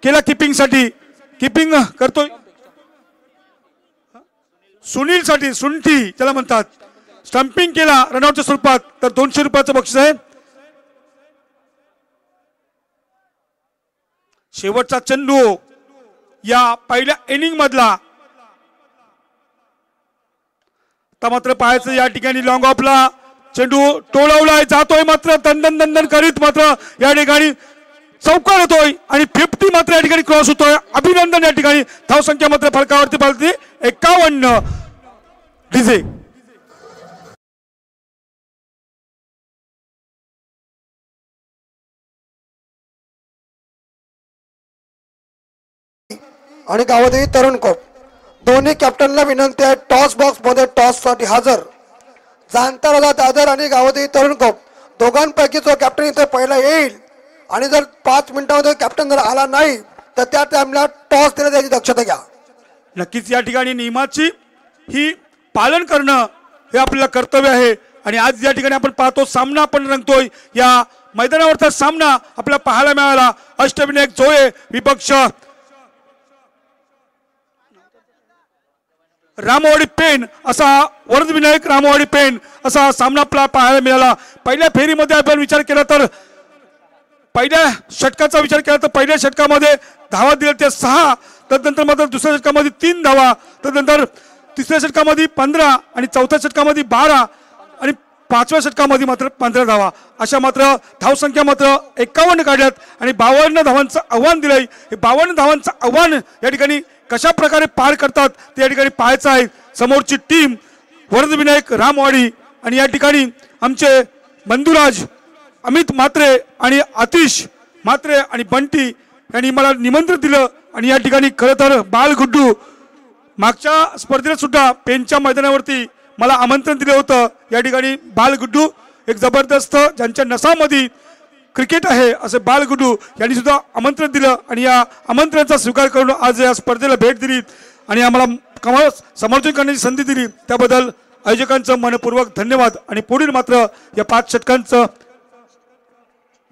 केला किपिंगसाठी, किपिंग करतोय सुनील साठी, सुंठी त्याला म्हणतात, स्टंपिंग केला रनआउटच्या स्वरूपात तर 200 रुपयाचं बक्षीस आहे. शेवटचा चेंडू या पहिल्या इनिंग मधला. आता मात्र पाहायचं या ठिकाणी लॉंग ऑफला चेंडू टोळवलाय, जातोय मात्र दंदन दंदन करीत मात्र या ठिकाणी चौकार होतोय आणि 50 मात्र या ठिकाणी क्रॉस होतोय. अभिनंदन. या ठिकाणी धाव संख्या मात्र फलकावरती पालती 51 डीजे. आणि गावदेवी तरुण कोप दोन्ही कॅप्टनला विनंती आहे टॉस बॉक्स मध्ये टॉस साठी हजर. जाणता राजा दादर आणि गावदेवी तरुण कोप दोघांपैकी जो कॅप्टन इथे पहिला येईल आणि जर 5 मिनिटांमध्ये कॅप्टन जर आला नाही तर त्या टाइमला टॉस देण्यात याची दक्षता घ्या. नक्कीच या ठिकाणी नियमाची ही पालन करणं हे आपल्याला कर्तव्य आहे. आणि आज या ठिकाणी आपण पाहतो सामना आपण रंगतोय. या मैदानावरचा सामना आपल्याला पाहायला मिळाला. अष्टविनायक जोये विपक्ष रामवाडी पेन असा, वरदविनायक रामवाडी पेन असा सामना आपल्याला पाहायला मिळाला. पहिल्या फेरीमध्ये आपण विचार केला तर पहिल्या षटकाचा विचार केला तर पहिल्या षटकामध्ये धावा दिल्या त्या 6, तदनंतर मात्र दुसऱ्या षटकामध्ये 3 धावा, तदनंतर तिसऱ्या षटकामध्ये 15 आणि चौथ्या षटकामध्ये 12 आणि 5व्या षटकामध्ये मात्र 15 धावा. अशा मात्र धावसंख्या मात्र 51 काढल्यात आणि 52 धावांचं आव्हान दिलंय. हे 52 धावांचं आव्हान या ठिकाणी कशा प्रकारे पार करतात ते या ठिकाणी पाहायचं आहे. समोरची टीम वरदविनायक रामवाडी आणि या ठिकाणी आमचे बंधुराज अमित म्हात्रे आणि आतिश म्हात्रे आणि बंटी यांनी मला निमंत्रण दिलं. आणि या ठिकाणी खरं तर बालगुड्डू मागच्या स्पर्धेला सुद्धा पेनच्या मैदानावरती मला आमंत्रण दिलं होतं. या ठिकाणी बालगुड्डू एक जबरदस्त ज्यांच्या नसामध्ये क्रिकेट आहे असे बालगुड्डू यांनी सुद्धा आमंत्रण दिलं आणि या आमंत्रणाचा स्वीकार करून आज या स्पर्धेला भेट दिली आणि आम्हाला समर्थन करण्याची संधी दिली. त्याबद्दल आयोजकांचं मनपूर्वक धन्यवाद. आणि पुढील मात्र या 5 षटकांचं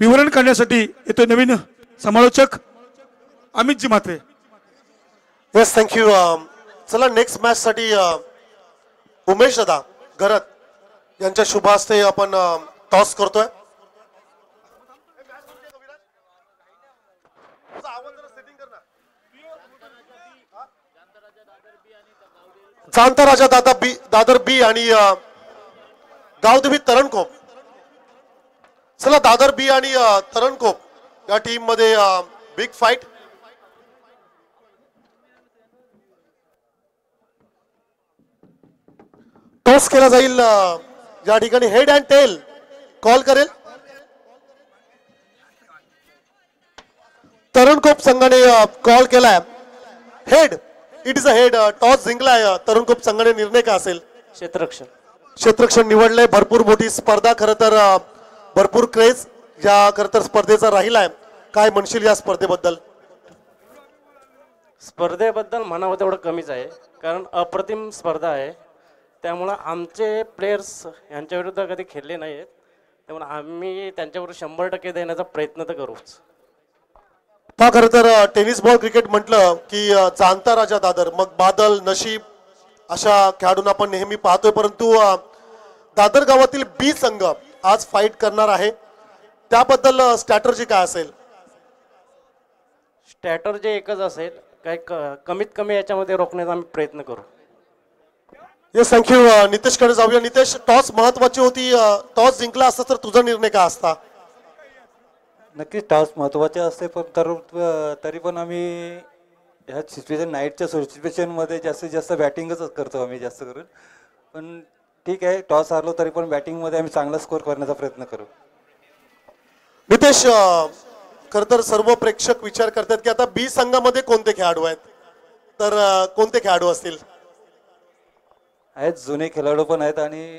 विवरण करण्यासाठी येतो नवीन समालोचक अमितजी म्हात्रे. Yes, thank you. चला नेक्स्ट मॅच साठी उमेश दादा घरत यांच्या शुभ हस्ते आपण टॉस करतोय. जाणता राजा दादर बी आणि गावदेवी तरणकोप. चला दादर बी आणि तरणकोप या टीम मध्ये बिग फाईट. टॉस केला जाईल. या ठिकाणी हेड अँड टेल कॉल करेल तरणकोप संघाने कॉल केलाय head. It is a head. Toss जिंकलाय तरणकोप संघाने. निर्णय काय असेल? क्षेत्ररक्षण निवडलंय. भरपूर मोठी स्पर्धा, खरं तर भरपूर क्रेज या खरं तर स्पर्धेचा राहिलाय. काय म्हणशील या स्पर्धेबद्दल? स्पर्धेबद्दल म्हणावं तेवढं कमीच आहे, कारण अप्रतिम स्पर्धा आहे. त्यामुळं आमचे प्लेयर्स यांच्या विरुद्ध कधी खेळले नाही आहेत, त्यामुळे आम्ही त्यांच्याबरोबर 100% देण्याचा प्रयत्न तर करूच. पहा, खरं तर टेनिस बॉल क्रिकेट म्हटलं की जाणता राजा दादर, मग बादल, नशीब अशा खेळाडूंना आपण नेहमी पाहतोय. परंतु दादर गावातील बी संघ आज फाईट करणार आहे. त्याबद्दल स्ट्रॅटर्जी काय असेल? स्ट्रॅटर्जी एकच असेल, काय कमीत कमी याच्यामध्ये रोखण्याचा आम्ही प्रयत्न करू. Yes, thank you. नितेशकडे जाऊया. नितेश, टॉस महत्वाची होती. टॉस जिंकला असता तर तुझा निर्णय काय असता? नक्कीच टॉस महत्त्वाचे असते, पण तरी पण आम्ही ह्या सिच्युएशन नाईटच्या सिच्युएशनमध्ये जास्तीत जास्त बॅटिंगच करतो आम्ही जास्त करून. पण ठीक आहे, टॉस हारलो तरी पण बॅटिंगमध्ये आम्ही चांगला स्कोर करण्याचा प्रयत्न करू. नितेश, खरं तर सर्व प्रेक्षक विचार करतात की आता बी संघामध्ये कोणते खेळाडू आहेत, तर कोणते खेळाडू असतील? आहेत जुने खेळाडू पण आहेत आणि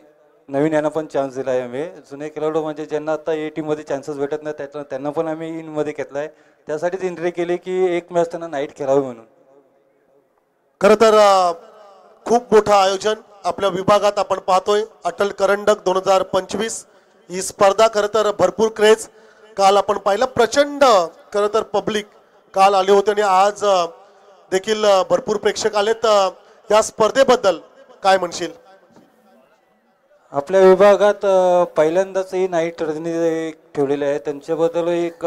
नवीन यांना पण चान्स दिला आहे आम्ही. जुने खेळाडू म्हणजे ज्यांना आता ए टीममध्ये चान्सेस भेटत नाही त्यांना पण आम्ही इनमध्ये घेतला आहे. त्यासाठीच एंट्री केली की एक मॅच त्यांना नाईट खेळावी म्हणून. खरं तर खूप मोठं आयोजन आपल्या विभागात आपण पाहतोय. अटल करंडक 2025 ही स्पर्धा खरं तर भरपूर क्रेज. काल आपण पाहिलं प्रचंड खरं तर पब्लिक काल आले होते आणि आज देखील भरपूर प्रेक्षक आलेत. या स्पर्धेबद्दल काय म्हणशील? आपल्या विभागात पहिल्यांदाच ही नाईट रजनी ठेवलेली आहे, त्यांच्याबद्दल एक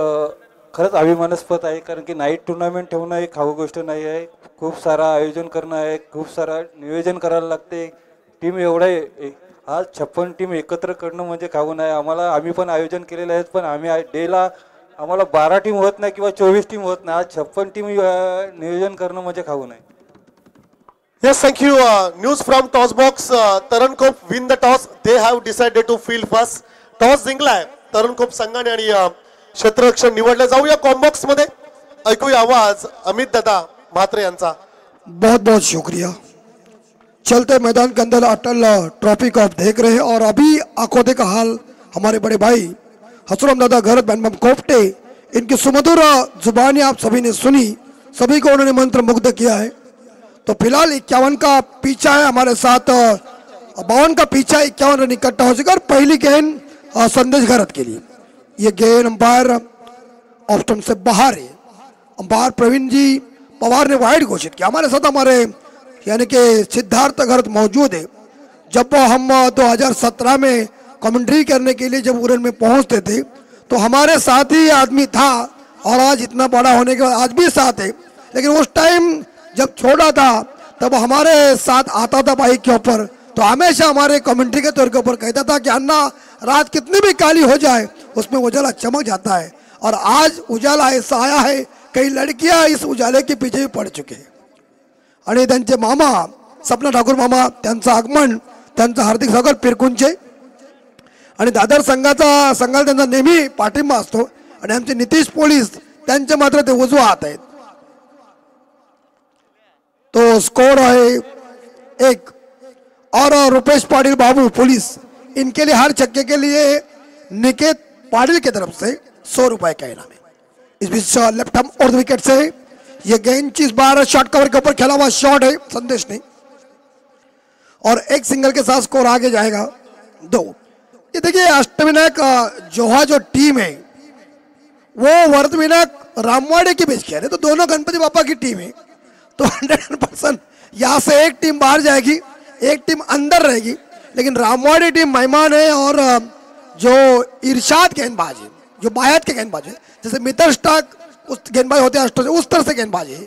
खरंच अभिमानास्पद आहे. कारण की नाईट टुर्नामेंट ठेवणं एक खाऊ गोष्ट नाही आहे. खूप सारा आयोजन करणं आहे, खूप सारा नियोजन करायला लागते. टीम एवढा आज 56 टीम एकत्र करणं म्हणजे खाऊ नाही. आम्ही पण आयोजन केलेलं आहे, पण आम्ही डेला आम्हाला 12 टीम होत नाही किंवा 24 टीम होत नाही. आज 56 टीम नियोजन करणं म्हणजे खाऊ नाही. Yes, thank you. News from Toss Box. Tarankop win the toss. They have decided to field first. Toss जिंकलाय तरणकोप संघाने आणि क्षेत्ररक्षण निवडलं. जाऊया कॉम्बॉक्स मध्ये, ऐकूया आवाज अमित दादा म्हात्रे यांचा. बहुत बहुत शुक्रिया. चलते मैदान के अंदर अटल ट्रॉफी को आप देख रहे हैं और अभी आंखों देखा हाल हमारे बड़े भाई हसरम दादा गरत बैनबम कोफ्टे, इनकी सुमधुर जुबानी आप सभी ने सुनी, सभी को उन्होंने मंत्र मुग्ध किया है. तो फिलहाल 51 का पीछा है हमारे साथ, 52 का पीछा, 51 रन इकट्ठा हो चुका. और पहली गेंद संदेश गरत के लिए. ये गेंद अंपायर ऑफ स्टंप से बाहर है. अंपायर प्रवीण जी पवार ने वाइड घोषित किया. हमारे साथ हमारे यानी कि सिद्धार्थ गरत मौजूद है. जब हम 2017 में कमेंट्री करने के लिए जब उड़न में पहुंचते थे तो हमारे साथ ही आदमी था और आज इतना बड़ा होने के बाद आज भी साथ है. लेकिन उस टाइम जब छोड़ा था तब हमारे साथ आता था बाइक के ऊपर, तो हमेशा हमारे कमेंट्री के तौर के ऊपर कहता था कि अन्ना रात कितनी भी काली हो जाए उसमें उजाला चमक जाता है. और आज उजाला ऐसा आया है, कई लड़कियां इस उजाले के पीछे भी पड़ चुके हैं. आणि त्यांचे मामा सपना ठाकूर मामा, त्यांचं आगमन, त्यांचं हार्दिक स्वागत पिरकुंचे. आणि दादर संघाला त्यांचा नेहमी पाठिंबा असतो. आणि आमचे नितीश पोलीस त्यांचे मात्र ते उजवा हात आहेत. तो स्कोर है 1. और रुपेश पाटिल बाबू पुलिस, इनके लिए हर छक्के के लिए निकेत पाटिल की तरफ से 100 रुपए का इनाम है. इस बीच लेफ्ट हम और विकेट से ये गेंद इस बार शॉर्ट कवर के ऊपर खेला हुआ शॉट है संदेश ने, और एक सिंगल के साथ स्कोर आगे जाएगा 2. ये देखिए अष्टविनायक जोहा जो टीम है वो वर्धविनायक रामवाड़े के बीच खेल है. तो दोनों गणपति बापा की टीम है. तो 100% यहाँ से एक टीम बाहर जाएगी, एक टीम अंदर रहेगी. लेकिन रामवाड़ी टीम मेहमान है और जो इरशाद गेंदबाज है, जो बायत के गेंदबाज है, जैसे मितर स्टाक उस गेंदबाज होते हैं अष्टों से, उस तरह से गेंदबाज है.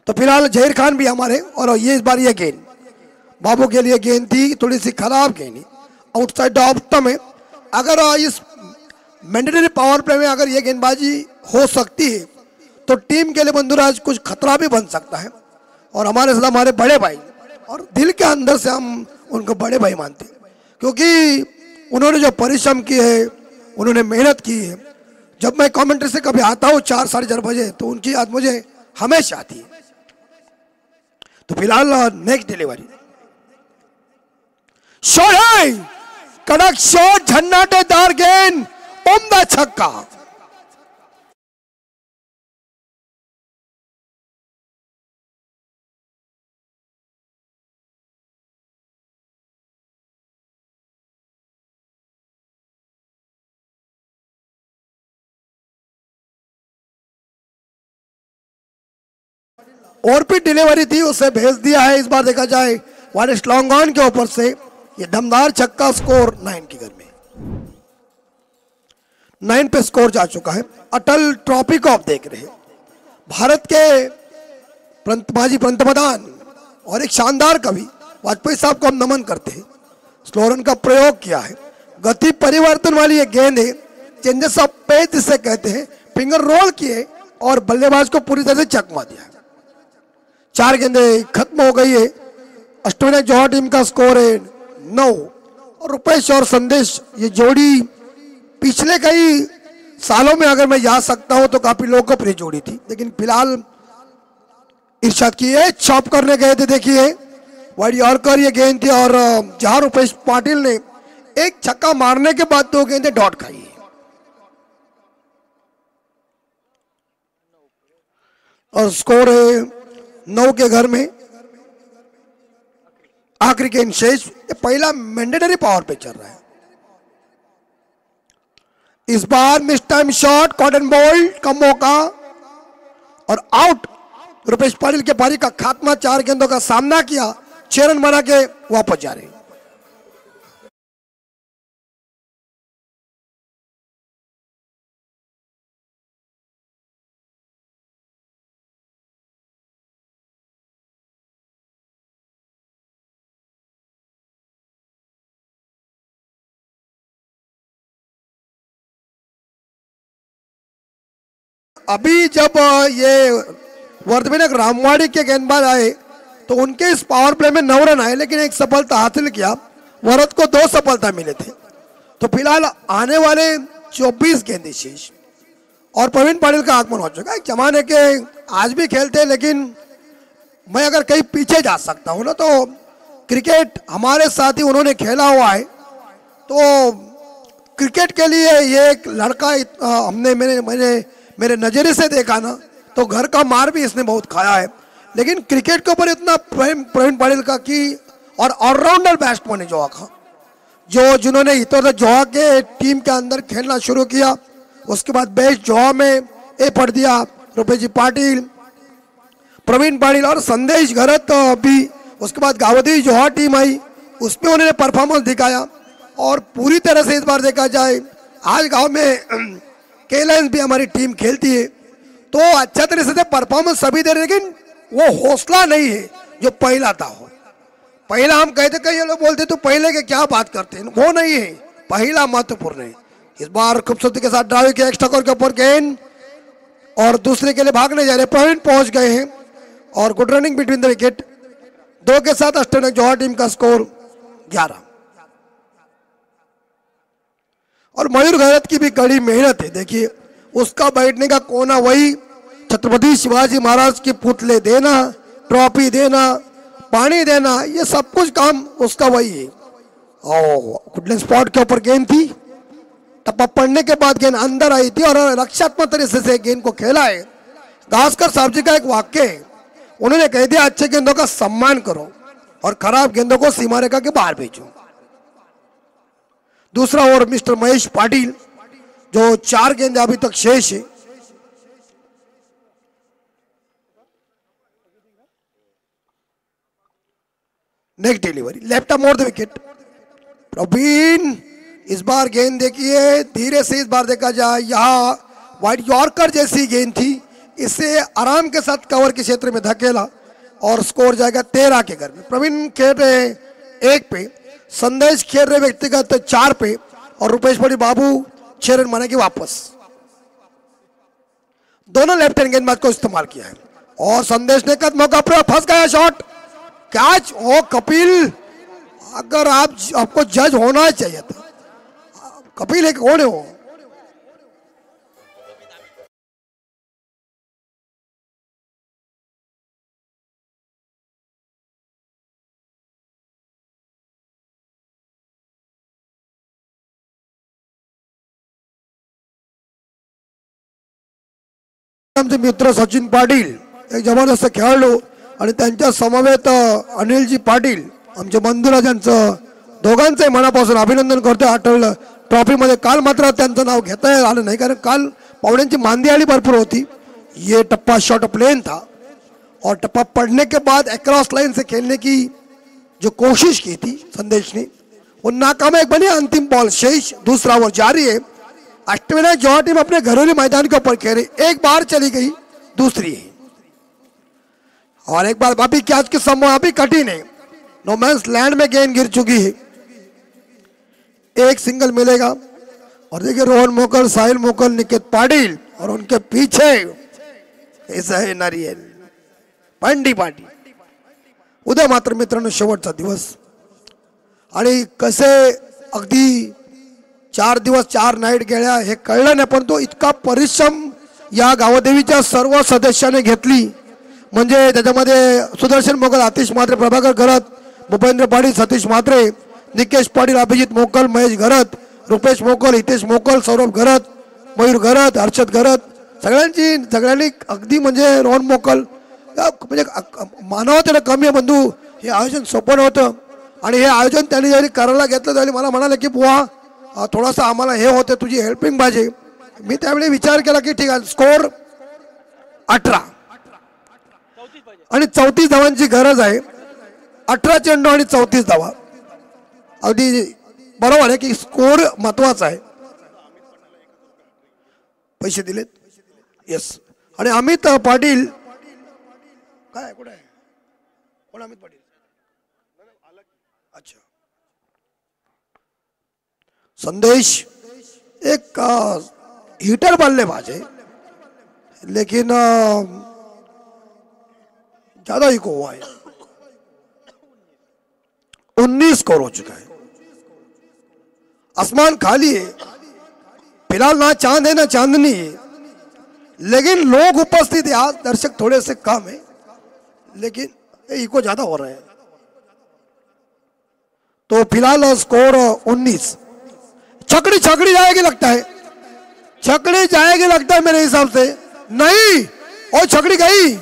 तो फिलहाल जहीर खान भी हमारे, और ये इस बार ये गेंद बाबू के लिए गेंद थी, थोड़ी सी खराब गेंद, आउटसाइड ऑफ स्टंप में. अगर इस मैंडेटरी पावर प्ले में अगर ये गेंदबाजी हो सकती है तो टीम के लिए बंधुराज कुछ खतरा भी बन सकता है. और हमारे साथ हमारे बड़े भाई, और दिल के अंदर से हम उनको बड़े भाई मानते हैं, क्योंकि उन्होंने जो परिश्रम किए है, उन्होंने मेहनत की है. जब मैं कमेंट्री से कभी आता हूँ 4-4:30 बजे तो उनकी याद मुझे हमेशा आती है. तो फिलहाल नेक्स्ट डिलीवरी शॉट है, कड़क शॉट, झन्नाटेदार गेंद, उम्दा छक्का. और भी डिलीवरी थी, उसे भेज दिया है. इस बार देखा जाए वारिस लॉन्ग ऑन के ऊपर से ये दमदार छक्का. स्कोर 9 की घर में 9 पे स्कोर जा चुका है. अटल ट्रॉफी को आप देख रहे हैं. भारत के माजी पंतप्रधान और एक शानदार कवि वाजपेयी साहब को हम नमन करते हैं. स्लो रन का प्रयोग किया है. गति परिवर्तन वाली ये गेंद है, चेंजेस ऑफ पेस जिसे कहते हैं. फिंगर रोल किए और बल्लेबाज को पूरी तरह से चकमा दिया. 4 गेंदें खत्म हो गई है. अष्टविनायक जोहा टीम का स्कोर है 9. और रुपेश और संदेश ये जोड़ी पिछले कई सालों में अगर मैं याद सकता हूं तो काफी लोकप्रिय जोड़ी थी. लेकिन फिलहाल इरशाद की है, चॉप करने गए थे, देखिए वाइड यॉर्कर ये गेंद थी. और जहां रुपेश पाटिल ने एक छक्का मारने के बाद 2 गेंदें डॉट खाई है. और स्कोर है 9 के घर में आखिरी गेंद शेष। ये पहला मैंडेटरी पावर पे चल रहा है। इस बार mistime shot, caught and bowl का मौका और आउट। रुपेश पाटिल के पारी का खात्मा, 4 गेंदों का सामना किया, 6 रन बना के वापस जा रहे। अभी जब ये वर्धविनायक रामवाड़ी के गेंदबाज आए तो उनके इस पावर प्ले में 9 रन आए, लेकिन एक सफलता हासिल किया। वरद को 2 सफलता मिले थे। तो फिलहाल आने वाले 24 गेंदे शेष और प्रवीण पाटिल का आगमन हो चुका है। जमाने के आज भी खेलते हैं, लेकिन मैं अगर कहीं पीछे जा सकता हूँ ना, तो क्रिकेट हमारे साथ ही उन्होंने खेला हुआ है। तो क्रिकेट के लिए ये एक लड़का हमने मेरे नज़रिए से देखा ना, तो घर का मार भी इसने बहुत खाया है। लेकिन क्रिकेट के ऊपर इतना प्रवीण पाटिल का कि और ऑलराउंडर बैट्समैन है जोहा का, जिन्होंने इतर जोहा के टीम के अंदर खेलना शुरू किया। उसके बाद बेस्ट जोहा में ए पढ़ दिया रुपेश जी पाटिल, प्रवीण पाटिल और संदेश घरत भी। उसके बाद गावदेवी जोहा टीम आई, उसमें उन्होंने परफॉर्मेंस दिखाया। और पूरी तरह से इस बार देखा जाए, आज गांव में केलाइंस भी हमारी टीम खेलती है, तो अच्छा तरह से परफॉर्मेंस सभी दे रहे, लेकिन वो हौसला नहीं है जो पहला था। हो पहला हम कहते, कई लोग बोलते तो पहले के क्या बात करते हैं, वो नहीं है। पहला महत्वपूर्ण है। इस बार खूबसूरती के साथ ड्राइव किया, एक्स्ट्रा कवर के ऊपर गेंद और दूसरे के लिए भागने जा रहे। प्रवीण पहुंच गए हैं और good running between the wicket. 2 के साथ अष्टनक जोहा टीम का स्कोर 11। और मयूर घरत की भी कड़ी मेहनत है। देखिए उसका बैठने का कोना वही, छत्रपति शिवाजी महाराज के पुतले देना, ट्रॉफी देना, पानी देना, ये सब कुछ काम उसका वही है। गुडलैंड स्पॉट के ऊपर गेंद थी, टप्पा पड़ने के बाद गेंद अंदर आई थी और रक्षात्मक तरीके से गेंद को खेला है। गावस्कर साहब जी का एक वाक्य है, उन्होंने कह दिया अच्छे गेंदों का सम्मान करो और खराब गेंदों को सीमा रेखा के बाहर भेजो। दूसरा ओवर मिस्टर महेश पाटिल, जो 4 गेंद अभी तक शेष है। नेक्स्ट डिलीवरी लेफ्ट मोड़ द विकेट। प्रवीण इस बार गेंद देखिए, धीरे से इस बार देखा जाए, यहाँ वाइड यॉर्कर जैसी गेंद थी, इसे आराम के साथ कवर के क्षेत्र में धकेला और स्कोर जाएगा 13 के घर में। प्रवीण खेल रहे 1 पे, संदेश खेल रहे व्यक्तिगत 4 पे और रुपेश पाटिल बाबू 6 रन बना के वापस। दोनों लेफ्ट हैंड गेंदबाज को इस्तेमाल किया है और संदेश ने कद मौका पर फंस गया, शॉट कैच। ओ कपिल, अगर आपको जज होना चाहिए था। कपिल एक कौन है वो? आमचे मित्र सचिन पाटील एक जबरदस्त खेळाडू आणि त्यांच्या समवेत अनिलजी पाटील आमचे बंधुराज यांचं दोघांचंही मनापासून अभिनंदन करतोय। अटल ट्रॉफी मध्ये काल मात्र त्यांचं नाव घेता आलं नाही, कारण काल पावड्यांची मांदियाळी भरपूर होती। ये टप्पा शॉट प्लेन था और टप्पा पड़ने के बाद अक्रॉस लाइन से खेलने की जो कोशिश की थी संदेश ने, वो नाकाम एक बनी। अंतिम बॉल शेष, दूसरा ओवर जारी है। अष्टविनायक जोहा टीम अपने घरेलू मैदान के ऊपर खेल रही, एक बार चली गई, दूसरी है और एक बार अभी कैच के समूह अभी कठिन है। नोमैंस लैंड में गेंद गिर चुकी है, एक सिंगल मिलेगा। और देखिए रोहन मोकल, साहिल मोकल, निकेत पाटिल और उनके पीछे ऐसा है नारियल पंडी पाटील। उद्या मात्र मित्रांनो शेवटचा दिवस आणि कसे अगदी 4 दिवस 4 नाईट गेल्या हे कळलं नाही, पण तो इतका परिश्रम या गावदेवीच्या सर्व सदस्यांनी घेतली। म्हणजे त्याच्यामध्ये सुदर्शन मोकल, आतिश म्हात्रे, प्रभाकर घरत, भूपेंद्र पाटील, सतीश म्हात्रे, निकेश पाटील, अभिजित मोकल, महेश घरत, रुपेश मोकल, हितेश मोकल, सौरभ घरत, मयूर घरत, हर्षद घरत, सगळ्यांनी अगदी म्हणजे रोहन मोकल म्हणजे मानवतेनं कमी आहे बंधू. हे आयोजन सोपं नव्हतं आणि हे आयोजन त्यांनी जरी करायला घेतलं तरी मला म्हणाले की बुवा थोडासा आम्हाला हे होतं, तुझी हेल्पिंग पाहिजे. मी त्यावेळी विचार केला की ठीक आहे, स्कोर 18 आणि 34 धावांची गरज आहे. 18 चेंडू आणि 34 धावा, अगदी बरोबर आहे की स्कोर महत्वाचा आहे. पैसे दिलेत, येस. आणि अमित पाटील काय कुठे आहे, कोण अमित पाटील? अच्छा, संदेश एक हिटर बल्लेबाज है लेकिन ज्यादा ही को हुआ है. 19 स्कोर हो चुका है. आसमान खाली है फिलहाल, ना चांद है ना चांदनी है, लेकिन लोग उपस्थित है. आज दर्शक थोड़े से कम है लेकिन इको ज्यादा हो रहा है. तो फिलहाल स्कोर 19. छकड़ी छकड़ी जाएगी लगता है, छकड़ी जाएगी लगता है मेरे हिसाब से. नहीं, और छकड़ी गई.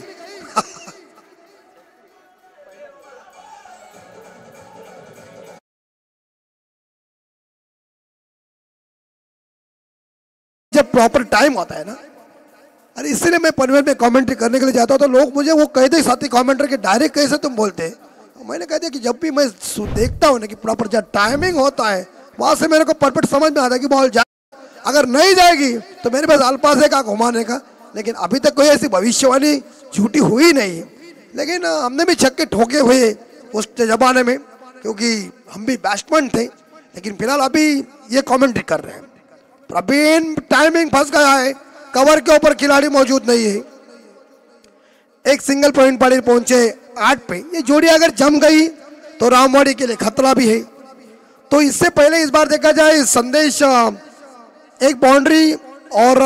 जब प्रॉपर टाइम होता है ना, अरे इसलिए मैं पनवेल में कमेंट्री करने के लिए जाता हूं तो लोग मुझे वो कहते साथी कमेंटर के डायरेक्ट कैसे तुम बोलते हैं. मैंने कह दिया कि जब भी मैं देखता हूं ना कि प्रॉपर जब टाइमिंग होता है वहां से मेरे को परफेक्ट समझ में आता है कि बॉल जाए. अगर नहीं जाएगी तो मेरे पास अल्पास है का घुमाने का. लेकिन अभी तक कोई ऐसी भविष्यवाणी झूठी हुई नहीं. लेकिन हमने भी छक्के ठोके हुए उस जमाने में, क्योंकि हम भी बैट्समैन थे. लेकिन फिलहाल अभी ये कमेंट्री कर रहे हैं. प्रवीण टाइमिंग फंस गया है, कवर के ऊपर खिलाड़ी मौजूद नहीं है. एक सिंगल पॉइंट पर पहुंचे 8 पे. ये जोड़ी अगर जम गई तो रामवाड़ी के लिए खतरा भी है. तो इससे पहले इस बार देखा जाए संदेश एक बाउंड्री और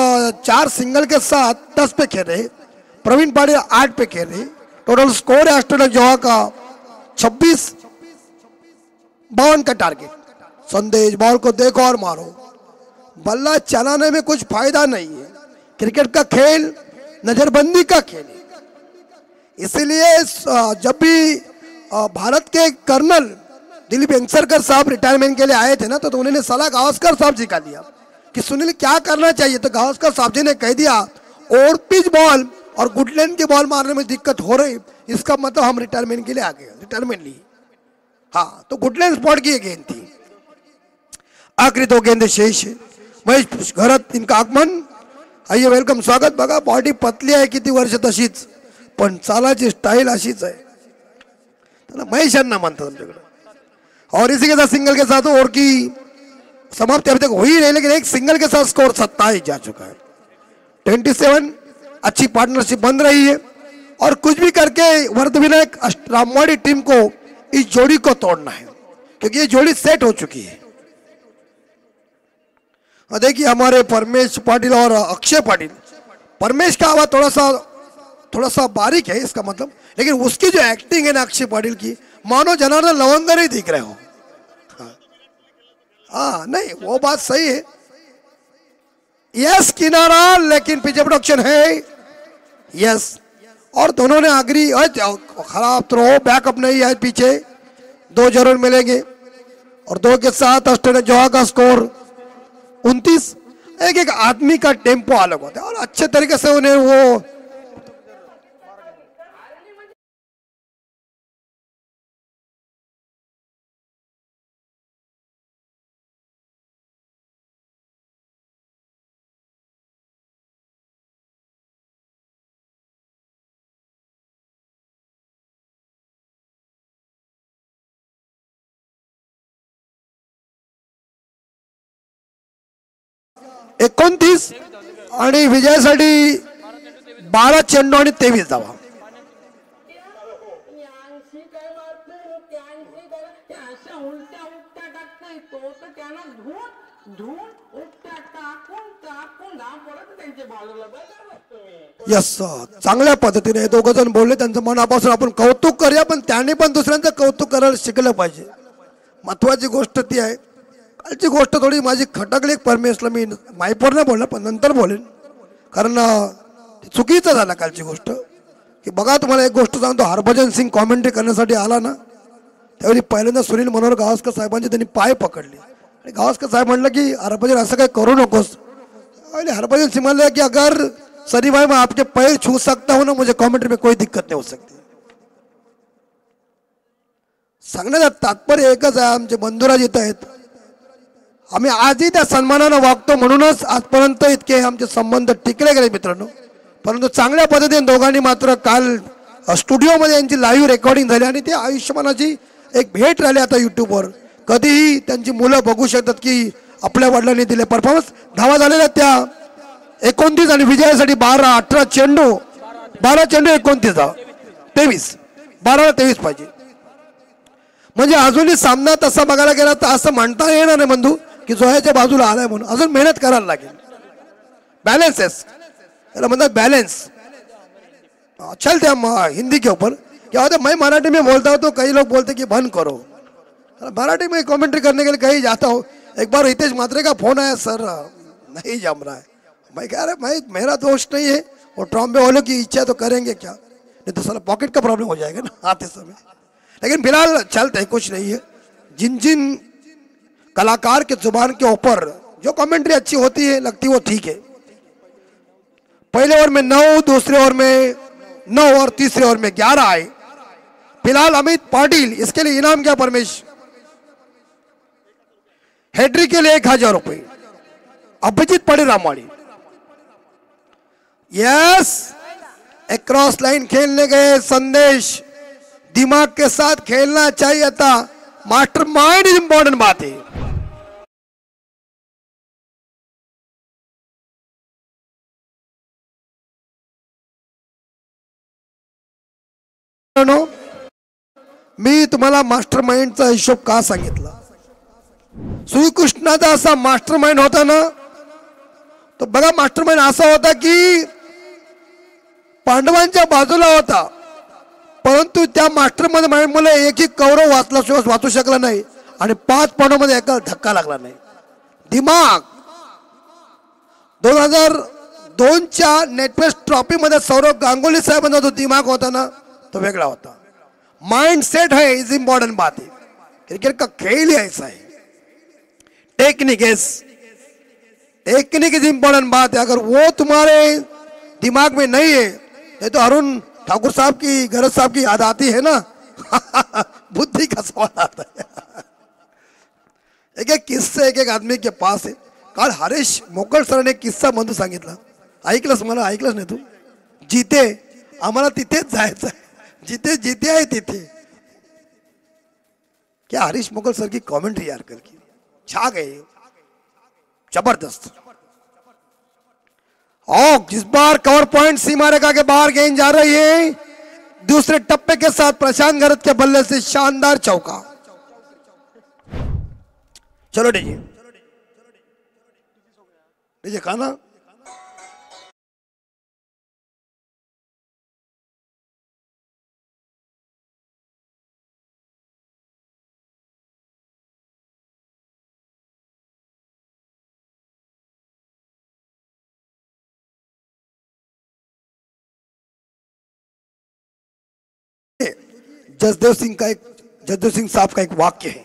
4 सिंगल के साथ 10 पे खेल रहे. प्रवीण पाटिल 8 पे खेल रहे. टोटल स्कोर है ऑस्ट्रेलिया जोहा का 26-52 का टारगेट. संदेश बॉल को देखो और मारो. बल्ला चलाने में कुछ फायदा नहीं है. क्रिकेट का खेल नजरबंदी का खेल है. इसीलिए जब भी भारत के कर्नल दिलीप वेंगसरकर साहब रिटायरमेंट के लिए आए थे ना, तो उन्होंने सलाह गावस्कर साहब जी का लिया कि सुनील क्या करना चाहिए. तो गावस्कर साहब जी ने कह दिया और पिच बॉल और गुडलैंड की बॉल मारने में दिक्कत हो रही, इसका मतलब हम रिटायरमेंट के लिए आ गए. रिटायरमेंट ली. हाँ, तो गुडलैंड स्पॉट की गेंद थी. आखिरी 2 गेंद शेष है. महेश घरत इनका आगमन. आइए, वेलकम, स्वागत. बघा बॉडी पतली आहे किती वर्ष तशीच, पण चालाची स्टाईल अशीच आहे. महेश यांना म्हणतात आमच्याकडे. और इसी के साथ सिंगल के साथ और की समाप्ति अभी तक हुई नहीं, लेकिन एक सिंगल के साथ स्कोर 27 जा चुका है. 27. अच्छी पार्टनरशिप बन रही है और कुछ भी करके वर्धविनायक रामवाड़ी टीम को इस जोड़ी को तोड़ना है, क्योंकि ये जोड़ी सेट हो चुकी है. देखिए हमारे परमेश पाटिल और अक्षय पाटिल. परमेश का आवाज थोड़ा सा बारीक है इसका मतलब, लेकिन उसकी जो एक्टिंग है ना अक्षय पाटिल की, मानो जनार्दन लवंगर ही दिख रहे हो. हाँ, नहीं वो बात सही है. यस किनारा, लेकिन पीछे प्रोडक्शन है. यस, और दोनों ने अग्री. खराब थ्रो, बैकअप नहीं है पीछे. 2 जरूर मिलेंगे और 2 के साथ ऑस्ट्रेलिया जोहा का स्कोर 29. एक आदमी का टेम्पो अलग होता है और अच्छे तरीके से उन्हें वो एकोणतीस आणि विजयासाठी 12 चेंडू आणि 23 धावा. यस, चांगल्या पद्धतीने हे दोघं जण बोलले. त्यांचं मनापासून आपण कौतुक करूया, पण त्यांनी पण दुसऱ्यांचं कौतुक करायला शिकलं पाहिजे. महत्वाची गोष्ट ती आहे. कालची गोष्ट थोडी माझी खटकली परमेशला. मी मायपोर नाही बोलला, पण नंतर बोलेन, कारण चुकीचं झालं कालची गोष्ट. की बघा तुम्हाला एक गोष्ट सांगतो, हरभजन सिंग कॉमेंट्री करण्यासाठी आला ना त्यावेळी पहिल्यांदा सुनील मनोहर गावस्कर साहेबांचे त्यांनी पाय पकडले आणि गावस्कर साहेब म्हणलं की हरभजन असं काही करू नकोस. आणि हरभजन सिंह म्हणले की अगर सनी भाई मैं आपके पैर छू सकता हूं ना मुझे कॉमेंट्री में कोई दिक्कत नहीं हो सकती. सांगण्याचं तात्पर्य एकच आहे, आमचे बंधुराज इथं आहेत, आम्ही आजही त्या सन्मानानं वागतो म्हणूनच आजपर्यंत इतके आमचे संबंध टिकले गेले मित्रांनो. परंतु चांगल्या पद्धतीने दोघांनी मात्र काल स्टुडिओमध्ये यांची लाईव्ह रेकॉर्डिंग झाली आणि ते आयुष्यमानाची एक भेट राहिली आता युट्यूबवर. कधीही त्यांची मुलं बघू शकतात की आपल्या वडिलांनी दिले परफॉर्मन्स. धावा झालेल्या त्या 29 आणि विजयासाठी 12, 18 चेंडू 12 चेंडू 29 धावा 23 12ला 23 पाहिजे. म्हणजे अजूनही सामना तसा बघायला गेला तर असं म्हणता येणार नाही बंधू की जोह्याच्या बाजूला आलाय म्हणून. अजून मेहनत करायला लागेल. बैलेंस याला म्हणतात बैलेंस. चलते हम हिंदी के ऊपर. क्या होता है, मैं मराठी में बोलता हूँ तो कई लोग बोलते कि बंद करो. मराठी में कमेंट्री करने के लिए कहीं जाता हूँ. एक बार हितेश म्हात्रे का फोन आया, सर नहीं जम रहा है. मैं कह रहा मैं मेरा दोष नहीं है, और ट्रॉम्बे वालों की इच्छा तो करेंगे क्या, नहीं तो साला पॉकेट का प्रॉब्लम हो जाएगा ना आते समय. लेकिन फिलहाल चलते हैं, कुछ नहीं है. जिन जिन कलाकार के जुबान के ऊपर जो कमेंट्री अच्छी होती है लगती वो ठीक है. पहले ओवर में 9, दूसरे ओवर में 9 और तीसरे ओवर में 11 आए. फिलहाल अमित पाटिल, इसके लिए इनाम क्या परमेश, हेड्री के लिए 1000 रुपए. अभिजीत पड़े रामवाड़ी, यस एक क्रॉस लाइन खेलने गए. संदेश दिमाग के साथ खेलना चाहिए था. मास्टर माइंड इंपॉर्टेंट बात है. मी तुम्हाला मास्टर माइंडचा हिशोब का सांगितला. श्रीकृष्णाचा असा मास्टर माइंड होता ना, तो बघा मास्टर माइंड असा होता की पांडवांच्या बाजूला होता, परंतु त्या मास्टर माइंड मुळे एकही कौरव वाचू शकला नाही आणि 5 पांडवांमध्ये एका धक्का लागला नाही. दिमाग 2002च्या नेटवेस्ट ट्रॉफी मध्ये सौरव गांगुली साहेबांचा जो दिमाग होता ना तो वेगळा होता. माइंड सेट है इज इंपॉर्टेंट बात है. क्रिकेट का खेल ही ऐसा है. टेक्निक इज इंपॉर्टेंट बात है. अगर वो तुम्हारे दिमाग में नहीं है, नहीं तो अरुण ठाकुर साहब की, गरज साहब की याद आती है ना बुद्धि का सवाल आता है. एक एक किस्से एक एक आदमी के पास है. काल हरीश मोकळ सरांनी एक किस्सा बंधू सांगितला, ऐकलंस, मला ऐकलंच नाही तू. जिथे आम्हाला तिथेच जायचं आहे, जिथे जिथे आहे तिथे. क्या हरीश मोकल सर की कमेंट्री यार कल की छा गए, जबरदस्त. और इस बार कवर पॉइंट सीमा रेखा के बाहर गेंद जा रही है. दूसरे टप्पे के साथ प्रशांत गरत के बल्ले से शानदार चौका. चलो डीजे डीजे खाना. जसदेव सिंह साहब का एक वाक्य है,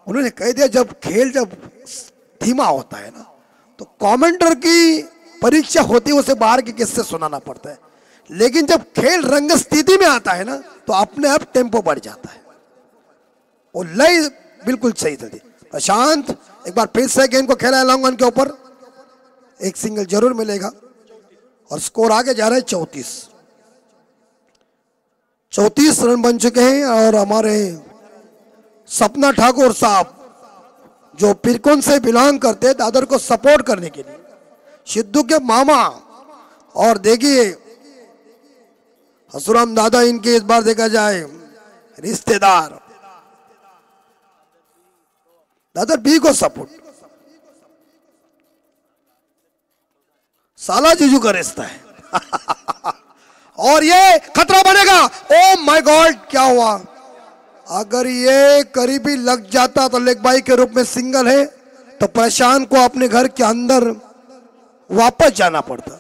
उन्होंने कह दिया जब खेल जब धीमा होता है ना तो कमेंटर की परीक्षा होती है, उसे बाहर के किस्से सुनाना पड़ता है. लेकिन जब खेल रंग स्थिति में आता है ना तो अपने आप टेम्पो बढ़ जाता है. वो लय बिल्कुल सही थी. प्रशांत एक बार फिर से गेंद को खेला लॉन्ग ऑन के ऊपर, एक सिंगल जरूर मिलेगा और स्कोर आगे जा रहा है 34 रन बन चुके हैं. और हमारे सपना ठाकुर साहब जो पिरकुन से बिलोंग करते हैं दादर को सपोर्ट करने के लिए, सिद्धू के मामा और देखिए हसुराम दादा, इनके इस बार देखा जाए रिश्तेदार, दादर बी को सपोर्ट. साला जीजू का रिश्ता है. और ये खतरा बनेगा. ओ माय गॉड, क्या हुआ. अगर ये करीबी लग जाता तो लेग बाई के रूप में सिंगल है तो प्रशांत को अपने घर के अंदर वापस जाना पड़ता.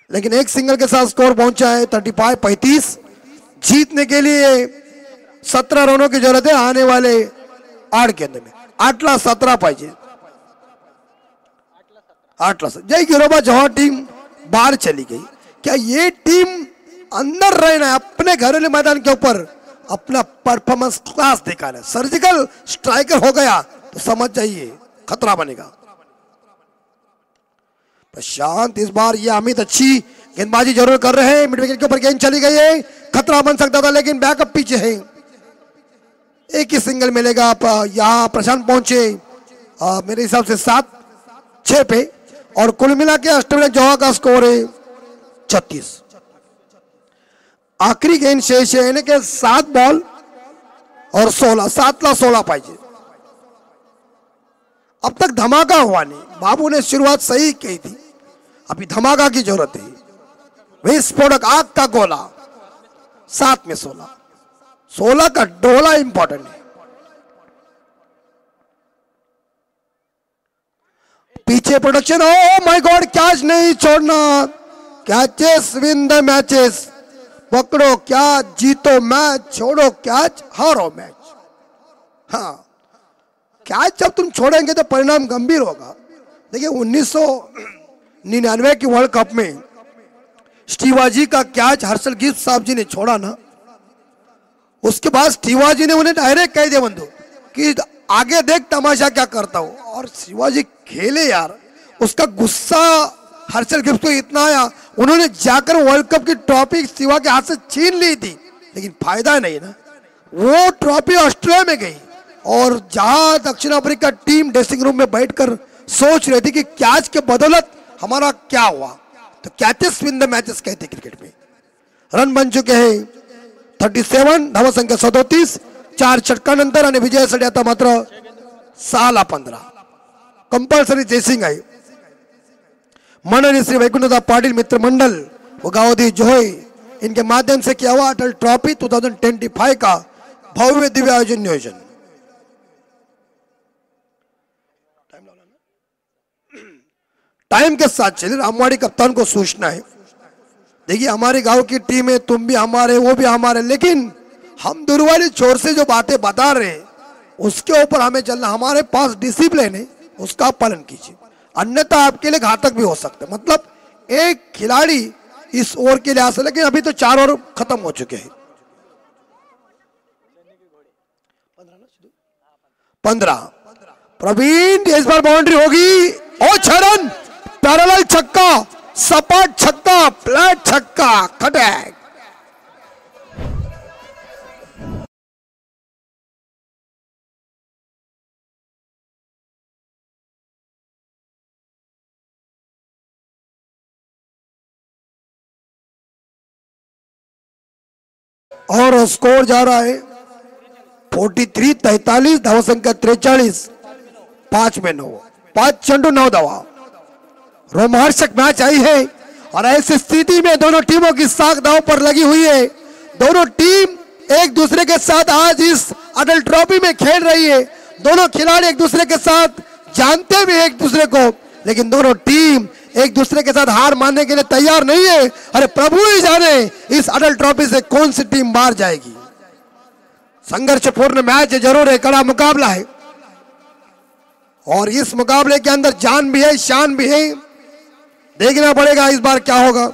लेकिन एक सिंगल के साथ स्कोर पहुंचा है 35-35। जीतने के लिए 17 रनों की जरूरत है आने वाले 8 गेंद में। 8ला 17 पाहिजे। 8ला जय गिरोबा जवाहर टीम बाहर चली गई। क्या ये टीम अंदर रहना है अपने घरेलू मैदान के ऊपर अपना परफॉर्मेंस क्लास दिखाना है। सर्जिकल स्ट्राइकर हो गया तो समझ जाइए खतरा बनेगा। प्रशांत इस बार ये अमित अच्छी गेंदबाजी जरूर कर रहे हैं। मिड विकेट के ऊपर गेंद चली गई है, खतरा बन सकता था लेकिन बैकअप पीछे है। एक ही सिंगल मिलेगा। यहाँ प्रशांत पहुंचे मेरे हिसाब से 7-6 पे और कुल मिला के ऑस्ट्रेलिया जोहा का स्कोर है 36। आखिरी गेंद शेष है यानी कि 7 बॉल और 16। 7ला 16 पाहिजे। अब तक धमाका हुआ नहीं। बाबू ने शुरुआत सही की थी, अभी धमाका की जरूरत है। विस्फोटक आग का गोला 7 में 16। 16 का डोला इंपॉर्टेंट है। पीछे production. Oh my God, catch नहीं छोड़ना। Catches win the matches. पकड़ो कैच जीतो मैच, छोड़ो कैच हारो मैच। हाँ, कैच जब तुम छोड़ेंगे तो परिणाम गंभीर होगा। देखिए 1999 की वर्ल्ड कप में स्टीवाजी का कैच हर्षल गिफ्ट साहब जी ने छोड़ा ना, उसके बाद स्टीवाजी ने उन्हें डायरेक्ट कह दिया बंधु कि आगे देख तमाशा क्या करता हूं। और शिवाजी खेले यार, उसका गुस्सा हर्षल गिफ्ट को इतना आया उन्होंने जाकर वर्ल्ड कप की ट्रॉफी शिवा के हाथ से छीन ली थी, लेकिन फायदा नहीं ना। वो ट्रॉफी ऑस्ट्रेलिया में गई और जहां दक्षिण अफ्रीका टीम ड्रेसिंग रूम में बैठकर सोच रही थी कि कैच के बदौलत हमारा क्या हुआ, तो कैचेस विन द मैचेस कहते क्रिकेट में। रन बन चुके हैं 37, धावा संख्या 37। 4 षटकानंतर आणि विजयासाठी आता मात्र 6ला 15 कंपल्सरी चेसिंग आहे। माननीय श्री वैकुंठदास पाटिल मित्र मंडल व गावधी जोहई इनके माध्यम से किया हुआ अटल ट्रॉफी 2025 का भव्य दिव्य आयोजन नियोजन। टाइम के साथ चलिए। रामवाड़ी कप्तान को सूचना है, देखिए हमारे गांव की टीम है, तुम भी हमारे वो भी हमारे, लेकिन हम दूरवाली छोर से जो बातें बता रहे हैं उसके ऊपर हमें चलना। हमारे पास डिसिप्लिन है, उसका पालन कीजिए, अन्यथा आपके लिए घातक भी हो सकता है। मतलब एक खिलाड़ी इस ओवर के लिए आ सकता, लेकिन अभी तो 4 ओवर खत्म हो चुके हैं। 15 प्रवीण इस बार बाउंड्री होगी और 6 रन। पैरेलल छक्का, सपाट छक्का, फ्लैट छक्का, कटैक। और स्कोर जा रहा है 43-43, धावा संख्या 43। 5 में 9, 5 चंडू 9 धावा। रोमांचक मैच आई है और ऐसी स्थिति में दोनों टीमों की साख दांव पर लगी हुई है। दोनों टीम एक दूसरे के साथ आज इस अटल ट्रॉफी में खेल रही है। दोनों खिलाड़ी एक दूसरे के साथ जानते भी एक दूसरे को, लेकिन दोनों टीम एक दूसरे के साथ हार मानने के लिए तैयार नहीं है। अरे प्रभु ही जाने इस अटल ट्रॉफी से कौन सी टीम बाहर जाएगी। संघर्षपूर्ण मैच जरूर है, कड़ा मुकाबला है और इस मुकाबले के अंदर जान भी है, शान भी है। देखना पड़ेगा इस बार क्या होगा।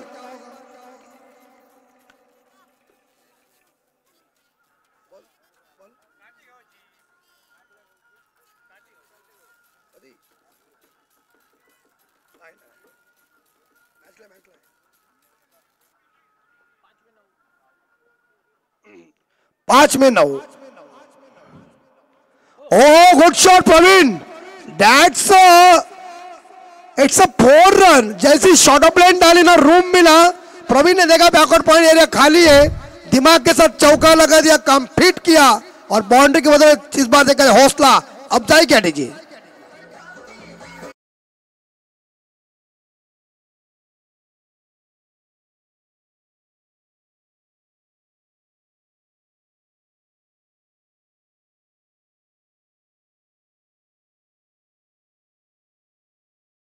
पांच में 9। Oh good shot Pravin, that's it's a 4 run. जैसी शॉर्ट ऑफ लाइन डाली ना, रूम मिला, प्रवीण ने देखा बैकवर्ड पॉइंट एरिया खाली है, दिमाग के साथ चौका लगा दिया, काम फिट किया और बाउंड्री की वजह से इस बार देखा हौसला। अब जाए क्या दीजिए।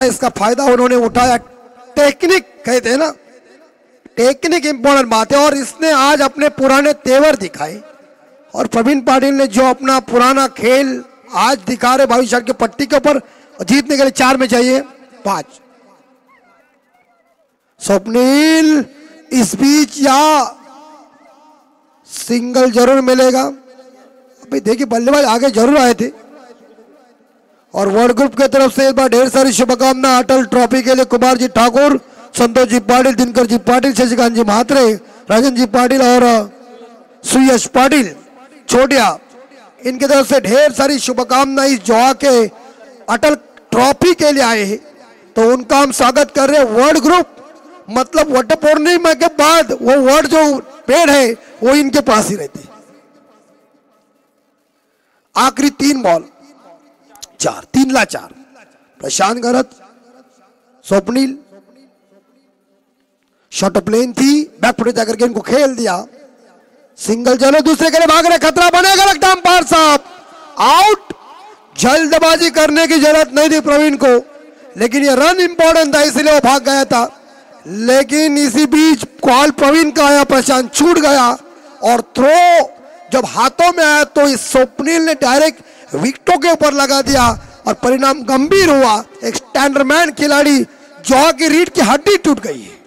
इसका फायदा उन्होंने उठाया। टेक्निक कहते हैं ना, टेक्निक इंपॉर्टेंट बात है और इसने आज अपने पुराने तेवर दिखाए और प्रवीण पाटिल ने जो अपना पुराना खेल आज दिखा रहे 22 शॉट की पट्टी के ऊपर, जीतने के लिए 4 में चाहिए 5। स्वप्निल इस बीच या सिंगल जरूर मिलेगा। अभी देखिए बल्लेबाज आगे जरूर आए थे और वर्ल्ड ग्रुप की तरफ से एक बार ढेर सारी शुभकामना। अटल ट्रॉफी के लिए कुमार जी ठाकुर, संतोष जी पाटिल, दिनकर जी पाटिल, शशिकांत जी म्हात्रे, राजन जी पाटिल और सुयश पाटिल छोटिया, इनकी तरफ से ढेर सारी शुभकामना। इस जोआ के अटल ट्रॉफी के लिए आए हैं तो उनका हम स्वागत कर रहे हैं। वर्ल्ड ग्रुप मतलब वट पूर्णिमा के बाद वो वर्ड जो पेड़ है वो इनके पास ही रहते। आखिरी 3 ball 4, 3-4। Prashant Garat, Swapnil shot plain थी, बैकफुट जाकर के इनको खेल दिया। सिंगल चलो, दूसरे के लिए भाग रहे, खतरा बनेगा लगता है अंपायर साहब, आउट। जल्दबाजी करने की जरूरत नहीं थी प्रवीण को, लेकिन ये रन इंपॉर्टेंट था इसलिए वो भाग गया था। लेकिन इसी बीच कॉल प्रवीण का आया, प्रशांत छूट गया और थ्रो जब हाथों में आया तो इस स्वप्निल ने डायरेक्ट विकेटों के ऊपर लगा दिया और परिणाम गंभीर हुआ। एक स्टैंडरमैन खिलाड़ी जॉ की रीढ़ की हड्डी टूट गई है।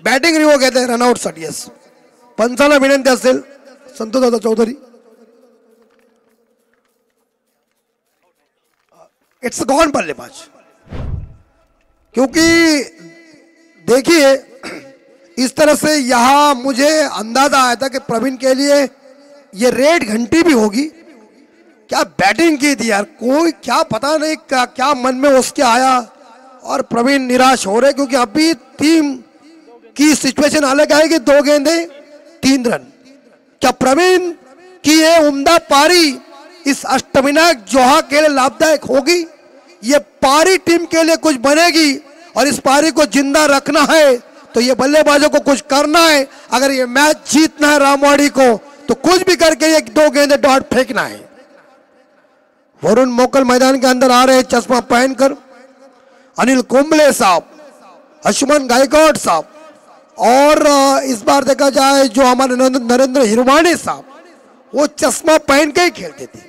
बॅटिंग रिवो घेत आहे रनआउट साठी। यस, पंचाला विनंती असेल संतोष दादा चौधरी। इट्स गॉन बल्लेबाज, क्योंकि देखिए इस तरह से यहां मुझे अंदाजा आया था कि प्रवीण के लिए ये रेड घंटी भी होगी। क्या बैटिंग की थी यार, कोई क्या पता नहीं क्या मन में उसके आया और प्रवीण निराश हो रहे, क्योंकि अभी टीम की सिचुएशन अलग आएगी। 2 गेंदे 3 रन। क्या प्रवीण की ये उम्दा पारी इस अष्टविनायक जोहा के लिए लाभदायक होगी? ये पारी टीम के लिए कुछ बनेगी और इस पारी को जिंदा रखना है तो ये बल्लेबाजों को कुछ करना है। अगर ये मैच जीतना है रामवाड़ी को तो कुछ भी करके ये 2 गेंदे डॉट फेंकना है। वरुण मोकल मैदान के अंदर आ रहे हैं चश्मा पहनकर। अनिल कुंबले साहब, अशुमन गायकवाड़ साहब और इस बार देखा जाए जो हमारे नरेंद्र हिरवाणी साहब, वो चश्मा पहन के ही खेलते थे।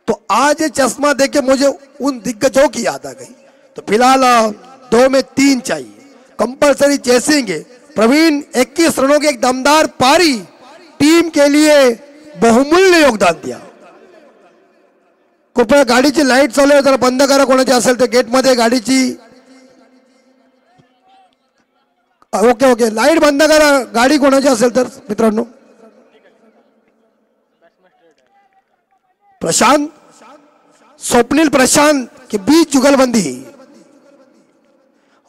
तो आज ये चश्मा देख के मुझे उन दिग्गजों की याद आ गई। तो फिलहाल 2 में 3 चाहिए, कंपलसरी चेसिंगे। प्रवीण 21 रनों की एक दमदार पारी टीम के लिए बहुमूल्य योगदान दिया। कृपया गाडीची लाईट चालू आहे जरा बंद करा, कोणाची असेल तर गेट मध्ये गाडीची। ओके ओके, लाईट बंद करा गाडी कोणाची असेल तर मित्रांनो। प्रशांत, स्वप्निल प्रशांत के बीच जुगलबंदी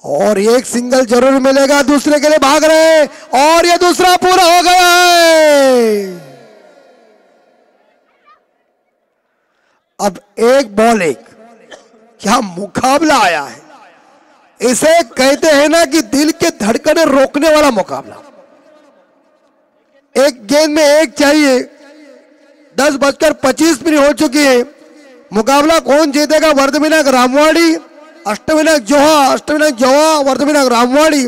और एक सिंगल जरूर मिलेगा। दूसरे के लिए भाग रहे और ये दूसरा पूरा हो गया है। अब 1 बॉल 1, क्या मुकाबला आया है। इसे कहते हैं ना कि दिल के धड़कने रोकने वाला मुकाबला। 1 गेंद में 1 चाहिए। 10:25 हो चुकी है। मुकाबला कौन जीतेगा? वर्धविनायक रामवाड़ी, अष्टविनायक जोहा, वर्धविनायक रामवाड़ी।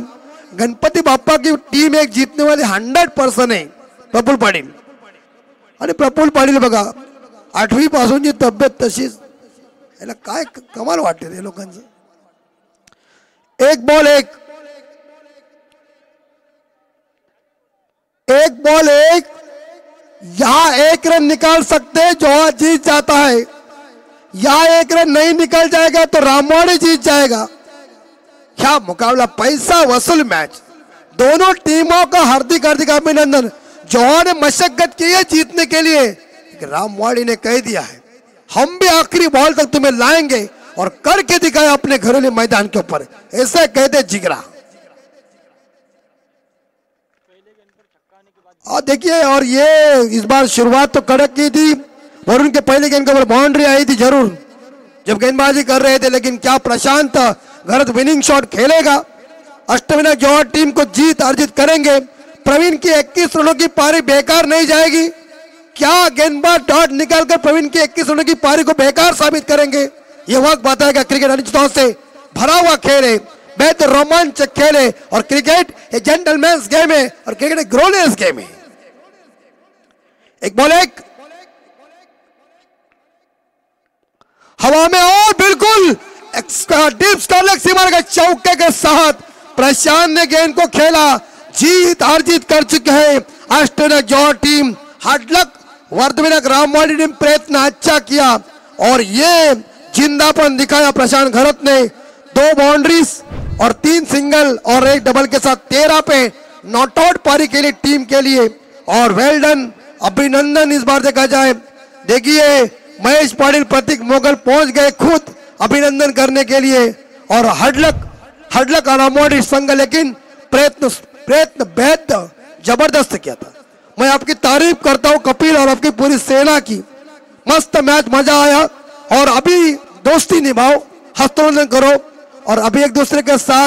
गणपति बाप्पा की टीम एक जीतने वाली 100% है प्रफुल्ल पाटील। आणि प्रफुल्ल पाटील बघा 8वी पासूनची तब्येत तशीच, याला काय कमाल वाटते रे लोकांचं। 1 बॉल 1, 1 बॉल 1। यहां 1 रन निकाल सकते जो जीत जाता है। यहां 1 रन नहीं निकल जाएगा तो रामवाड़ी जीत जाएगा। क्या मुकाबला, पैसा वसूल मैच। दोनों टीमों का हार्दिक हार्दिक अभिनंदन। जोहा ने मशक्कत की है जीतने के लिए, रामवाड़ी ने कह दिया है हम भी आखिरी बॉल तक तुम्हें लाएंगे और करके दिखाया अपने घरेलू मैदान के ऊपर। ऐसा कहते जिगरा। और देखिए, और ये इस बार शुरुआत तो कड़क की थी। वरुण के पहले गेंद के ऊपर बाउंड्री आई थी जरूर जब गेंदबाजी कर रहे थे, लेकिन क्या प्रशांत गलत विनिंग शॉट खेलेगा? अष्टविनायक जोहा टीम को जीत अर्जित करेंगे। प्रवीण की 21 रनों की पारी बेकार नहीं जाएगी। क्या गेंदबाज डॉट निकालकर प्रवीण की 21 रनों की पारी को बेकार साबित करेंगे, ये वक्त बताएगा। क्रिकेट अनिश्चितताओं से भरा हुआ खेल है, बेहद रोमांचक खेल है और क्रिकेट एक जेंटलमैन्स गेम है और क्रिकेट एक ग्रोनर्स गेम है। एक बॉल एक हवा में और बिल्कुल डीप स्टॉर्लेग सीमा के चौके के साथ प्रशांत ने गेंद को खेला। जीत हार जीत कर चुके हैं ऑस्ट्रेलिया जॉर्ज टीम। हार्ड लक वर्धविनायक रामवाड़ी टीम प्रयत्न अच्छा किया और ये जिंदापन दिखाया प्रशांत घरत ने। 2 बाउंड्रीज और 3 सिंगल और 1 डबल के साथ 13 पे नॉट आउट पारी के लिए टीम के लिए और वेल डन, अभिनंदन इस बार देखा जाए। देखिए महेश पाटिल प्रतीक मोगल पहुंच गए खुद अभिनंदन करने के लिए और हडलक रामवाड़ी संघ, लेकिन प्रयत्न बेहद जबरदस्त किया था। मैं आपकी तारीफ करता हूं कपिल और आपकी पूरी सेना की। मस्त मैच, मजा आया और अभी दोस्ती निभाओ, हस्तोलन करो और अभी एक दूसरे के साथ